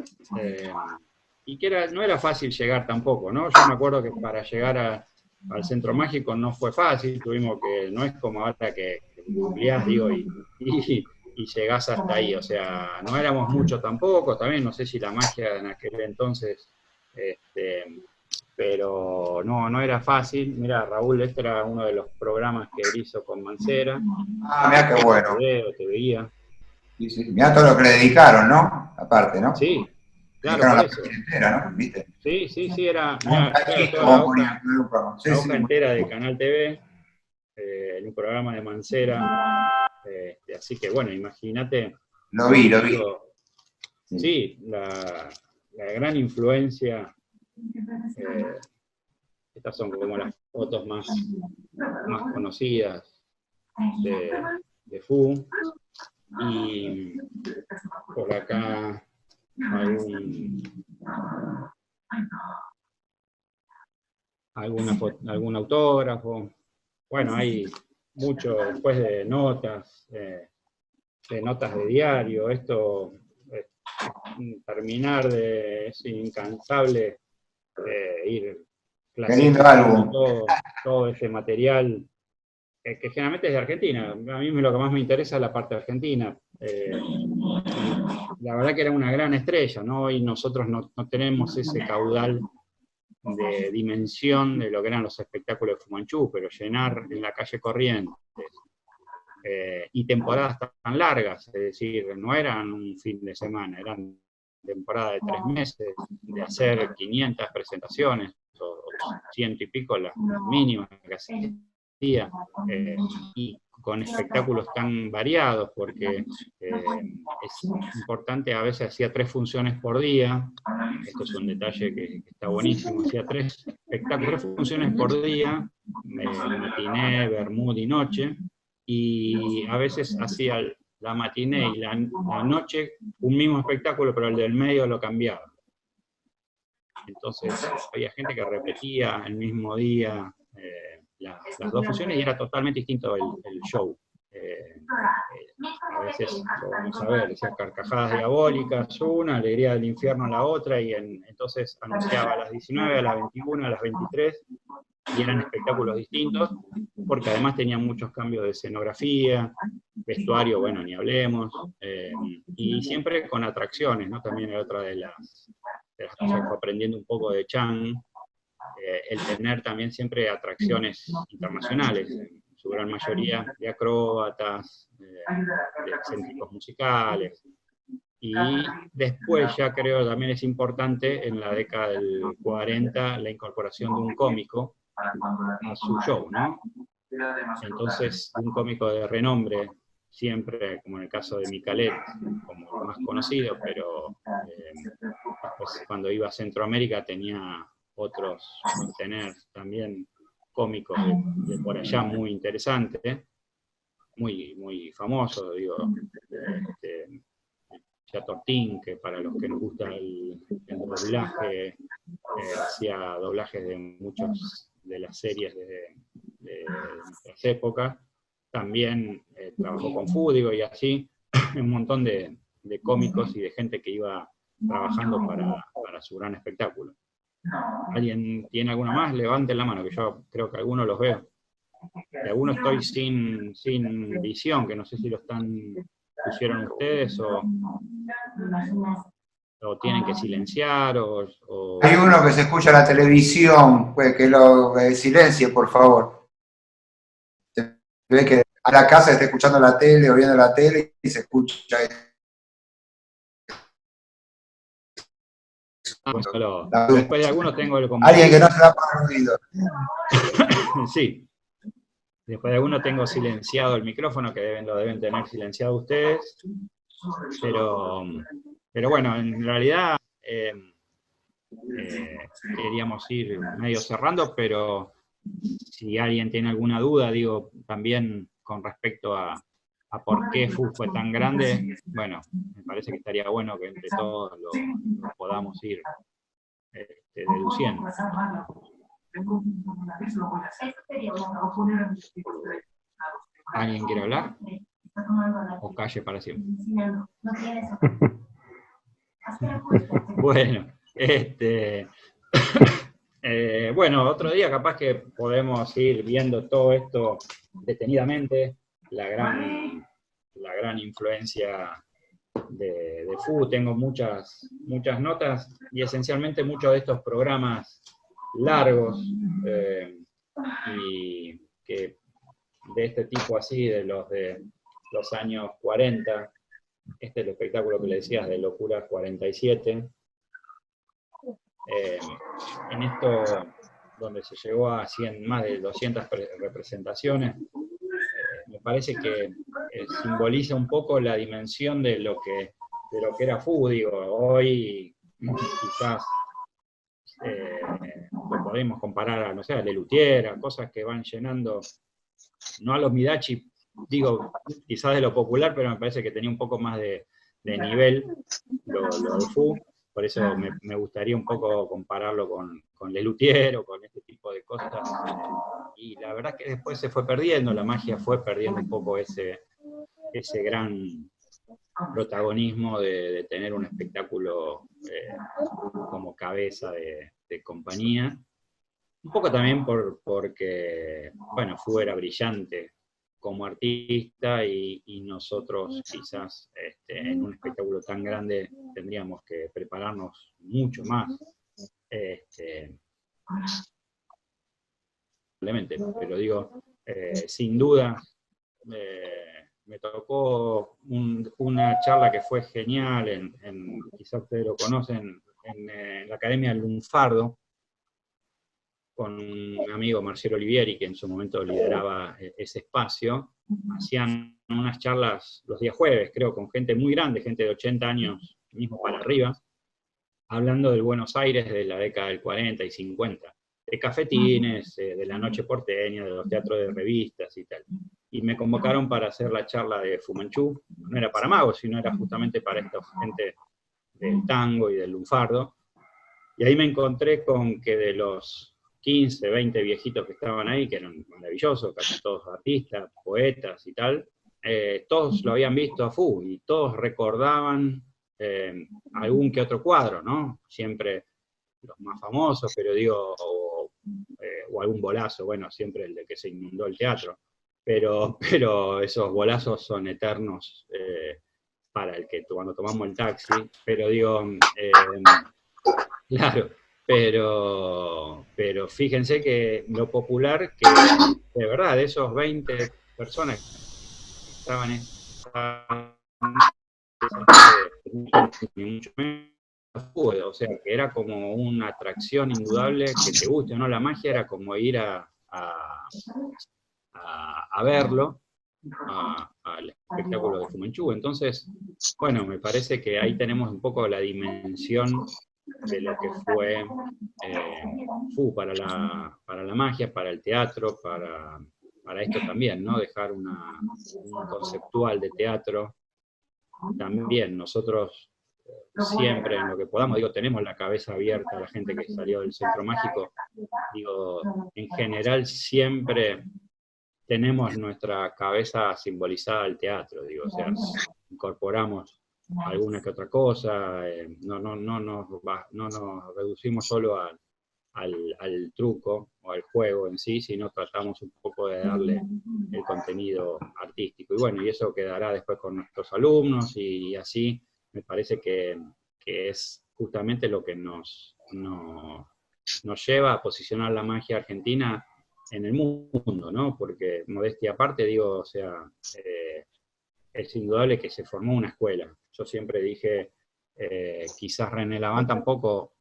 Speaker 1: y que no era fácil llegar tampoco, ¿no? Yo me acuerdo que para llegar al Centro Mágico no fue fácil, tuvimos que, no es como ahora que googleás, digo, y llegás hasta ahí, o sea, no éramos muchos tampoco, también no sé si la magia en aquel entonces, pero no era fácil. Mira, Raúl, este era uno de los programas que él hizo con Mancera.
Speaker 3: Ah, mira qué bueno.
Speaker 1: Te veía.
Speaker 3: Sí, sí. Mira todo lo que le dedicaron, ¿no? Aparte, ¿no?
Speaker 1: Sí, claro,
Speaker 3: dedicaron
Speaker 1: por
Speaker 3: la
Speaker 1: eso.
Speaker 3: Entera, ¿no? ¿Viste?
Speaker 1: Sí, era mirá, toda la hoja entera de Canal TV, en un programa de Mancera. Así que bueno, imagínate.
Speaker 3: Lo vi.
Speaker 1: Sí, la gran influencia. Estas son como las fotos más conocidas de Fu. Y por acá algún autógrafo. Bueno, hay mucho después de notas de diario. Esto, terminar es incansable ir clasificando todo ese material que generalmente es de Argentina. A mí lo que más me interesa es la parte argentina. La verdad que era una gran estrella, ¿no? Hoy nosotros no tenemos ese caudal de dimensión de lo que eran los espectáculos de Fu Manchu, pero llenar en la calle Corrientes y temporadas tan largas, es decir, no eran un fin de semana, eran temporadas de 3 meses, de hacer 500 presentaciones, o 100 y pico las mínimas que hacía, y con espectáculos tan variados, porque es importante, a veces hacía 3 funciones por día, esto es un detalle que está buenísimo, hacía 3 espectáculos, 3 funciones por día, matiné, vermut y noche, y a veces hacía la matiné y la noche un mismo espectáculo, pero el del medio lo cambiaba. Entonces había gente que repetía el mismo día las 2 funciones y era totalmente distinto el show. A veces, lo vamos a ver, decía Carcajadas Diabólicas una, Alegría del Infierno la otra, y entonces anunciaba a las 19, a las 21, a las 23, y eran espectáculos distintos, porque además tenían muchos cambios de escenografía, vestuario, bueno, ni hablemos, y siempre con atracciones, ¿no? También era otra de las cosas que fue aprendiendo un poco de Chang, el tener también siempre atracciones internacionales, en su gran mayoría de acróbatas, de excéntricos musicales. Y después ya creo también es importante, en la década del 40, la incorporación de un cómico a su show, ¿no? Entonces, un cómico de renombre, siempre, como en el caso de Micalet, como el más conocido, pero después cuando iba a Centroamérica tenía tener también cómicos de por allá muy interesantes, muy famosos, digo, Tortín, que para los que nos gusta el doblaje, hacía doblajes de muchas de las series de nuestras épocas, también trabajó con Fu, digo, y así, un montón de cómicos y de gente que iba trabajando para su gran espectáculo. ¿Alguien tiene alguna más? Levanten la mano, que yo creo que algunos los veo. De algunos estoy sin visión, que no sé si lo pusieron ustedes o tienen que silenciar o...
Speaker 3: Hay uno que se escucha en la televisión, pues que lo silencie, por favor. Se ve que a la casa está escuchando la tele o viendo la tele y se escucha.
Speaker 1: Después de algunos tengo el comentario.
Speaker 3: Alguien que no se da para el ruido.
Speaker 1: Sí. Después de algunos tengo silenciado el micrófono, que lo deben tener silenciado ustedes. Pero bueno, en realidad queríamos ir medio cerrando, pero si alguien tiene alguna duda, digo, también con respecto a por qué FU fue tan grande, bueno, me parece que estaría bueno que entre todos lo podamos ir deduciendo. ¿Alguien quiere hablar? ¿O calle para siempre? Bueno, bueno, otro día capaz que podemos ir viendo todo esto detenidamente, la gran influencia de FU. Tengo muchas notas y esencialmente muchos de estos programas largos y que de este tipo así, de los años 40, este es el espectáculo que le decías de Locura 47, en esto donde se llegó a más de 200 representaciones, me parece que simboliza un poco la dimensión de lo que era FU. Digo, hoy quizás lo podemos comparar a, no sé, a Lelutier, a cosas que van llenando, no a los Midachi, digo, quizás de lo popular, pero me parece que tenía un poco más de nivel lo de FU, por eso me gustaría un poco compararlo con Lelutier o con este tipo de cosas, y la verdad que después se fue perdiendo, la magia fue perdiendo un poco ese gran protagonismo de tener un espectáculo como cabeza de compañía. Un poco también porque, bueno, FU era brillante como artista y nosotros quizás en un espectáculo tan grande tendríamos que prepararnos mucho más. Pero digo, sin duda, me tocó una charla que fue genial, quizás ustedes lo conocen, en la Academia del Lunfardo, con un amigo, Marcelo Olivieri, que en su momento lideraba ese espacio. Hacían unas charlas los días jueves, creo, con gente muy grande, gente de 80 años, mismo para arriba, hablando del Buenos Aires de la década del 40 y 50, de cafetines, de la noche porteña, de los teatros de revistas y tal. Y me convocaron para hacer la charla de Fu Manchu. No era para magos, sino era justamente para esta gente del tango y del lunfardo. Y ahí me encontré con que de los 15, 20 viejitos que estaban ahí, que eran maravillosos, casi todos artistas, poetas y tal, todos lo habían visto a FU y todos recordaban algún que otro cuadro, ¿no? Siempre los más famosos, pero digo, o algún bolazo, bueno, siempre el de que se inundó el teatro, pero esos bolazos son eternos para el que cuando tomamos el taxi, pero digo, claro, pero fíjense que lo popular, que de verdad, de esos 20 personas que estaban en mucho menos, o sea, que era como una atracción indudable, que te guste o no la magia, era como ir a verlo, al espectáculo de Fu Manchu. Entonces, bueno, me parece que ahí tenemos un poco la dimensión de lo que fue FU para la magia, para el teatro, para esto también, ¿no? Dejar un conceptual de teatro. También nosotros siempre en lo que podamos, digo, tenemos la cabeza abierta a la gente que salió del Centro Mágico, digo, en general siempre tenemos nuestra cabeza simbolizada al teatro, digo, o sea, incorporamos alguna que otra cosa, no nos reducimos solo al truco o al juego en sí, sino tratamos un poco de darle el contenido artístico. Y bueno, y eso quedará después con nuestros alumnos y así me parece que es justamente lo que nos lleva a posicionar la magia argentina en el mundo, ¿no? Porque, modestia aparte, digo, o sea, es indudable que se formó una escuela. Yo siempre dije, quizás René Lavant tampoco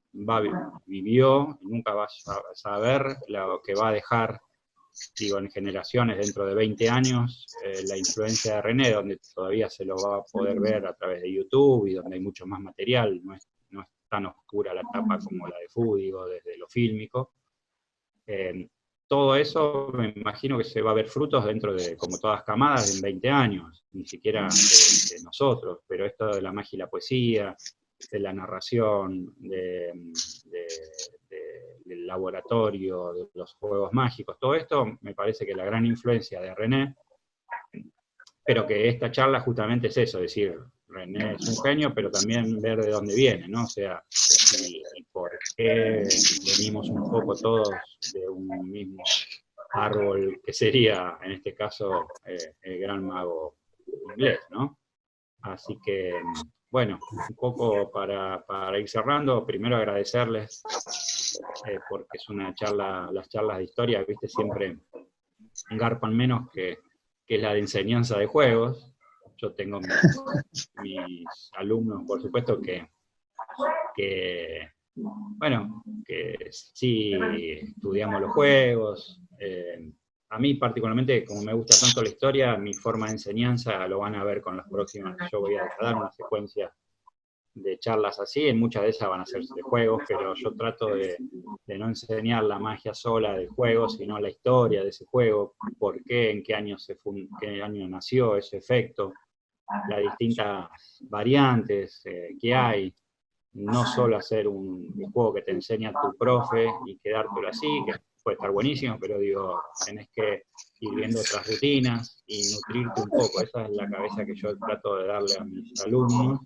Speaker 1: vivió, nunca va a saber lo que va a dejar, digo, en generaciones, dentro de 20 años, la influencia de René, donde todavía se lo va a poder ver a través de YouTube y donde hay mucho más material, no es tan oscura la etapa como la de FU, digo, desde lo fílmico. todo eso me imagino que se va a ver frutos dentro de, como todas camadas, en 20 años, ni siquiera de nosotros, pero esto de la magia y la poesía, de la narración, del laboratorio, de los juegos mágicos, todo esto me parece que la gran influencia de René, pero que esta charla justamente es eso, es decir, René es un genio, pero también ver de dónde viene, ¿no? O sea, y por qué venimos un poco todos de un mismo árbol, que sería, en este caso, el gran mago inglés, ¿no? Así que, bueno, un poco para ir cerrando, primero agradecerles, porque es una charla, las charlas de historia, viste, siempre garpan menos que la de enseñanza de juegos. Yo tengo mis alumnos, por supuesto, que bueno, que sí estudiamos los juegos. A mí particularmente, como me gusta tanto la historia, mi forma de enseñanza lo van a ver con las próximas. Yo voy a dar una secuencia de charlas así, en muchas de esas van a ser de juegos, pero yo trato de no enseñar la magia sola del juego, sino la historia de ese juego, por qué, en qué año nació ese efecto, las distintas variantes que hay, no solo hacer un juego que te enseña tu profe y quedártelo así, que puede estar buenísimo, pero digo, tenés que ir viendo otras rutinas y nutrirte un poco. Esa es la cabeza que yo trato de darle a mis alumnos.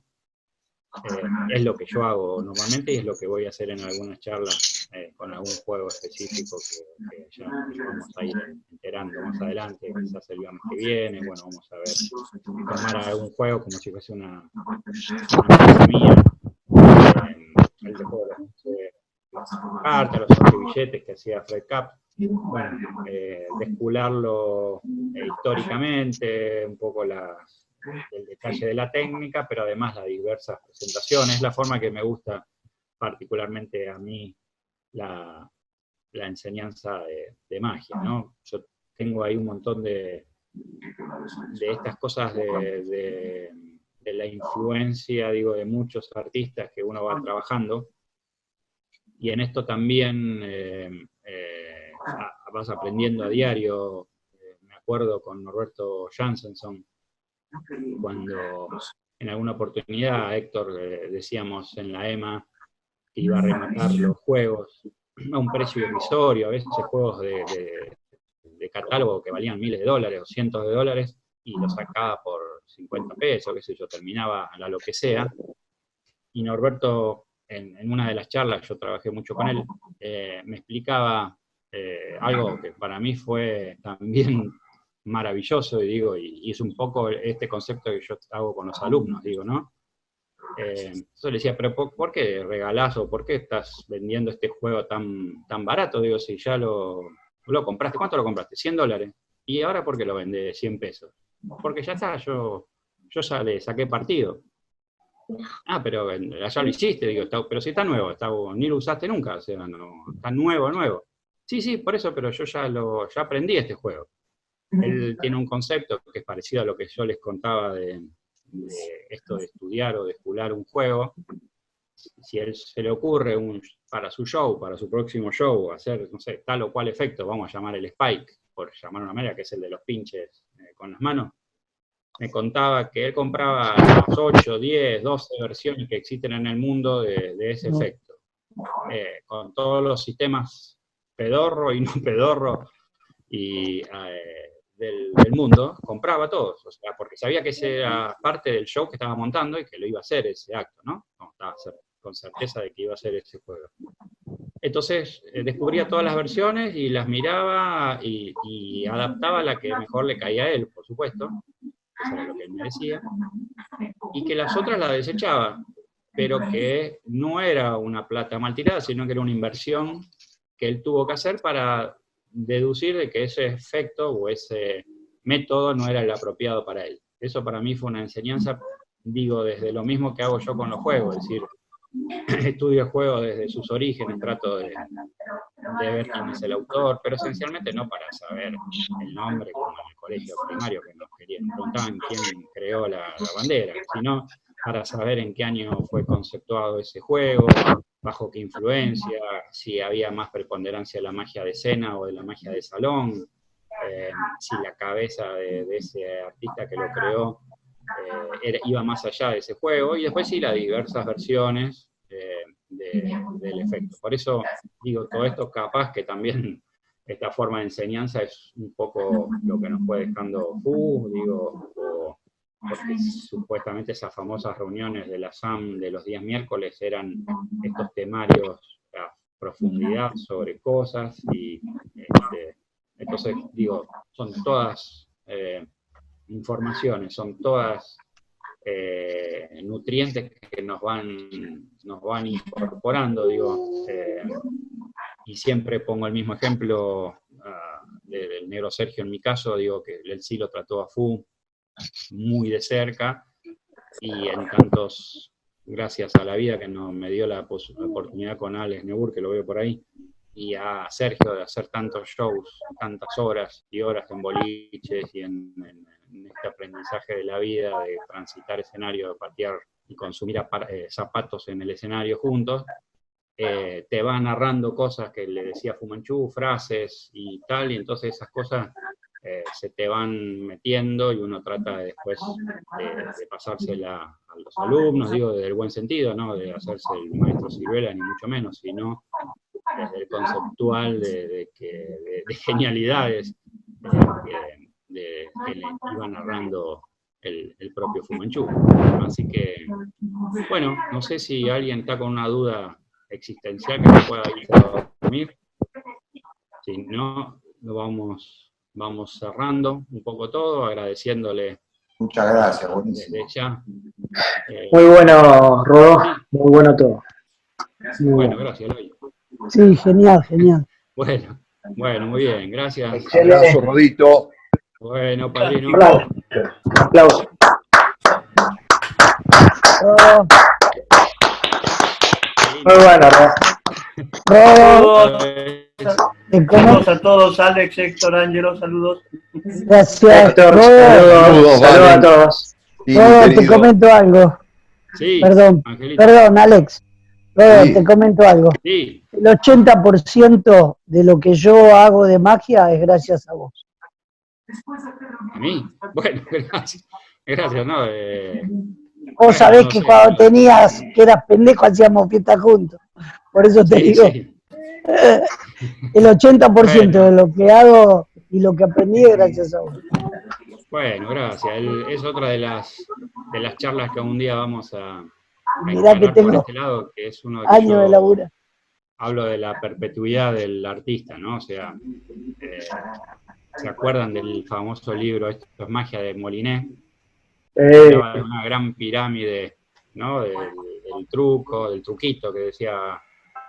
Speaker 1: Es lo que yo hago normalmente y es lo que voy a hacer en algunas charlas con algún juego específico que ya vamos a ir enterando más adelante, quizás el viernes que viene. Bueno, vamos a ver, tomar algún juego como si fuese una clase mía, el de juego de las cartas, los billetes que hacía Fred Kapp, bueno, descularlo históricamente, un poco el detalle de la técnica, pero además las diversas presentaciones, la forma que me gusta particularmente a mí la enseñanza de magia, ¿no? Yo tengo ahí un montón de estas cosas de la influencia, digo, de muchos artistas que uno va trabajando, y en esto también vas aprendiendo a diario. Me acuerdo con Norberto Jansenson, cuando en alguna oportunidad Héctor decíamos en la EMA que iba a rematar los juegos a un precio irrisorio, a veces juegos de catálogo que valían miles de dólares o cientos de dólares, y los sacaba por 50 pesos, qué sé yo, terminaba a lo que sea. Y Norberto, en una de las charlas, yo trabajé mucho con él, me explicaba algo que para mí fue también maravilloso, y digo, y es un poco este concepto que yo hago con los alumnos, digo, ¿no? Yo le decía, pero ¿por qué regalás o por qué estás vendiendo este juego tan barato? Digo, si ya lo compraste, ¿cuánto lo compraste? $100. ¿Y ahora por qué lo vende 100 pesos? Porque ya está, yo ya le saqué partido. Ah, pero ya lo hiciste, digo, pero si está nuevo, ni lo usaste nunca, o sea, no, está nuevo. Sí, por eso, pero yo ya aprendí este juego. Él tiene un concepto que es parecido a lo que yo les contaba de esto de estudiar o de escular un juego. Si a él se le ocurre para su show, para su próximo show, hacer, no sé, tal o cual efecto, vamos a llamar el Spike, por llamar una manera, que es el de los pinches con las manos, me contaba que él compraba las 8, 10, 12 versiones que existen en el mundo de ese efecto, con todos los sistemas pedorro y no pedorro y del mundo, compraba todos, o sea, porque sabía que ese era parte del show que estaba montando y que lo iba a hacer ese acto, ¿no? Estaba con certeza de que iba a hacer ese juego. Entonces descubría todas las versiones y las miraba y adaptaba la que mejor le caía a él, por supuesto, eso era lo que él me decía, y que las otras las desechaba, pero que no era una plata mal tirada, sino que era una inversión que él tuvo que hacer para deducir de que ese efecto o ese método no era el apropiado para él. Eso para mí fue una enseñanza, digo, desde lo mismo que hago yo con los juegos, es decir, estudio el juego desde sus orígenes, trato de ver quién es el autor, pero esencialmente no para saber el nombre, como en el colegio primario, que nos preguntaban quién creó la bandera, sino para saber en qué año fue conceptuado ese juego, bajo qué influencia, si había más preponderancia de la magia de escena o de la magia de salón, si la cabeza de ese artista que lo creó iba más allá de ese juego, y después sí las diversas versiones del efecto. Por eso digo, todo esto capaz que también esta forma de enseñanza es un poco lo que nos fue dejando Fu, digo, porque supuestamente esas famosas reuniones de la SAM de los días miércoles eran estos temarios a profundidad sobre cosas, y entonces digo, son todas informaciones, son todas nutrientes que nos van incorporando, digo, y siempre pongo el mismo ejemplo del negro Sergio en mi caso, digo que él sí lo trató a Fu muy de cerca, y en tantos, gracias a la vida que me dio la oportunidad con Alex Nebur, que lo veo por ahí, y a Sergio de hacer tantos shows, tantas horas y horas en boliches y en este aprendizaje de la vida, de transitar escenario, de patear y consumir zapatos en el escenario juntos, te va narrando cosas que le decía Fu Manchu, frases y tal, y entonces esas cosas se te van metiendo, y uno trata después de pasársela a los alumnos, digo, desde el buen sentido, no de hacerse el maestro Ciruela, ni mucho menos, sino desde el conceptual de genialidades que le iba narrando el propio Fu Manchu. Así que, bueno, no sé si alguien está con una duda existencial que no pueda ir a dormir. Si no, lo vamos cerrando un poco todo, agradeciéndole.
Speaker 3: Muchas gracias, buenísimo.
Speaker 1: Desde ya.
Speaker 4: Muy bueno, Rodó, muy bueno todo. Muy
Speaker 1: bueno, gracias, Eloy.
Speaker 8: Sí, genial, genial.
Speaker 1: Bueno, muy bien, gracias.
Speaker 7: Excelente.
Speaker 9: Abrazo, Rodito.
Speaker 1: Bueno, padrino.
Speaker 4: Aplausos.
Speaker 8: Oh,
Speaker 4: Muy bueno, Rodó.
Speaker 5: Saludos a todos, Alex, Héctor, Ángelo, saludos.
Speaker 8: Gracias.
Speaker 4: Héctor,
Speaker 9: Saludos,
Speaker 4: saludos a todos.
Speaker 9: Sí,
Speaker 8: Rodó, te
Speaker 9: querido.
Speaker 8: comento algo.
Speaker 1: Sí,
Speaker 8: Perdón,
Speaker 1: Angelito.
Speaker 8: perdón, Alex. Rodó,
Speaker 9: Sí.
Speaker 8: te comento algo.
Speaker 1: Sí,
Speaker 8: El 80% de lo que yo hago de magia es gracias a vos.
Speaker 1: a mí. Bueno, gracias. Gracias, ¿no?
Speaker 8: Vos sabés
Speaker 1: no
Speaker 8: que
Speaker 1: sé,
Speaker 8: cuando tenías, que eras pendejo, hacíamos fiesta juntos. Por eso te digo,
Speaker 1: sí.
Speaker 8: el 80%
Speaker 1: Bueno.
Speaker 8: de lo que hago y lo que aprendí es gracias a vos.
Speaker 1: Bueno, gracias. Es otra de las charlas que un día vamos a
Speaker 8: Mirá que
Speaker 1: instalar por
Speaker 8: tengo
Speaker 1: este lado, que es uno que
Speaker 8: años de laburo.
Speaker 1: hablo de la perpetuidad del artista, ¿no? O sea, ¿se acuerdan del famoso libro Esto es magia de Moliné? Hablaba de una gran pirámide, ¿no? Del truco, del truquito que decía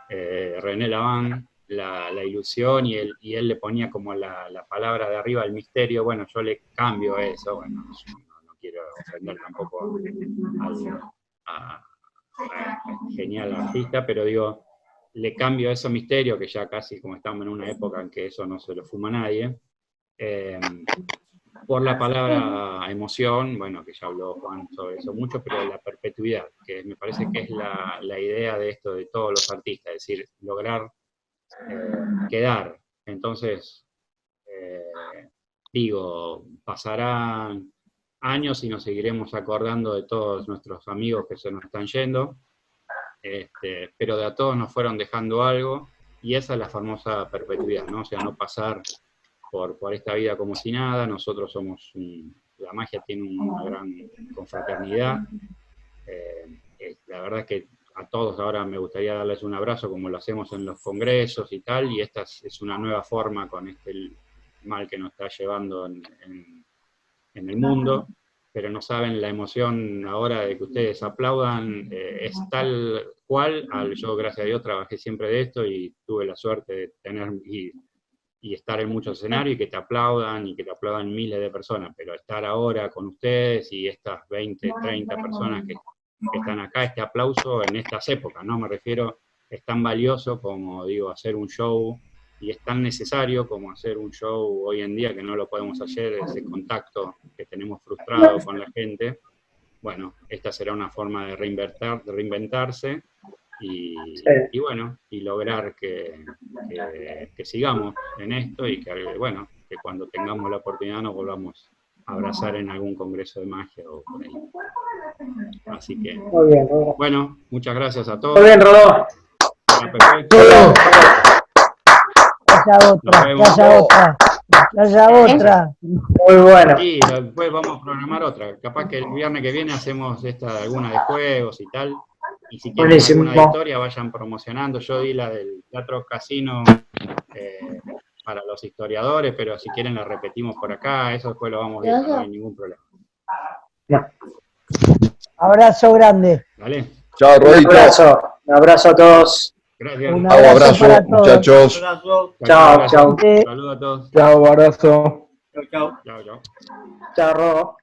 Speaker 1: René Laván, la ilusión, y él le ponía como la palabra de arriba, el misterio. Bueno, yo le cambio eso, bueno, no quiero ofender tampoco a genial artista, pero digo, le cambio eso misterio, que ya casi como estamos en una época en que eso no se lo fuma nadie, por la palabra emoción, bueno, que ya habló Juan sobre eso mucho, pero la perpetuidad, que me parece que es la idea de esto de todos los artistas, es decir, lograr quedar. Entonces, digo, pasarán años y nos seguiremos acordando de todos nuestros amigos que se nos están yendo, pero de a todos nos fueron dejando algo, y esa es la famosa perpetuidad, ¿no? O sea, no pasar por esta vida como si nada. Nosotros somos, la magia tiene una gran confraternidad. La verdad es que a todos ahora me gustaría darles un abrazo como lo hacemos en los congresos y tal, y esta es una nueva forma con este mal que nos está llevando en el mundo, pero no saben la emoción ahora de que ustedes aplaudan, es tal cual. Yo, gracias a Dios, trabajé siempre de esto y tuve la suerte de tener y estar en muchos escenarios y que te aplaudan miles de personas, pero estar ahora con ustedes y estas 20, 30 personas que están acá, este aplauso en estas épocas, ¿no? Me refiero, es tan valioso como, digo, hacer un show, y es tan necesario como hacer un show hoy en día, que no lo podemos hacer, ese contacto que tenemos frustrado con la gente, bueno, esta será una forma de reinventarse y bueno, y lograr que sigamos en esto y que, bueno, que cuando tengamos la oportunidad nos volvamos a abrazar en algún congreso de magia o por ahí. Así que,
Speaker 4: Muy bien, Rodó.
Speaker 1: bueno, muchas gracias a todos.
Speaker 4: Muy bien, Rodó.
Speaker 1: Perfecto.
Speaker 8: Que haya otra,
Speaker 1: Nos
Speaker 8: que
Speaker 1: vemos.
Speaker 8: haya otra, que haya otra.
Speaker 4: Muy bueno.
Speaker 1: Sí, después vamos a programar otra. Capaz que el viernes que viene hacemos alguna de juegos y tal. Y si quieren
Speaker 4: Buenísimo.
Speaker 1: alguna de historia, vayan promocionando. Yo di la del Teatro Casino para los historiadores, pero si quieren la repetimos por acá. Eso después lo vamos viendo, no hay ningún problema.
Speaker 8: Abrazo grande.
Speaker 1: ¿Vale?
Speaker 9: Chao,
Speaker 4: Un
Speaker 9: Rodito.
Speaker 4: abrazo. Un abrazo a todos.
Speaker 1: Gracias.
Speaker 8: Un
Speaker 9: Hago
Speaker 8: abrazo para
Speaker 9: abrazo,
Speaker 8: todos.
Speaker 9: muchachos.
Speaker 5: Abrazo.
Speaker 4: Chao, chao.
Speaker 1: Saludos a todos.
Speaker 9: Chao, abrazo.
Speaker 5: Chao, chao.
Speaker 1: Chao, chao.
Speaker 4: Chao, Rodó.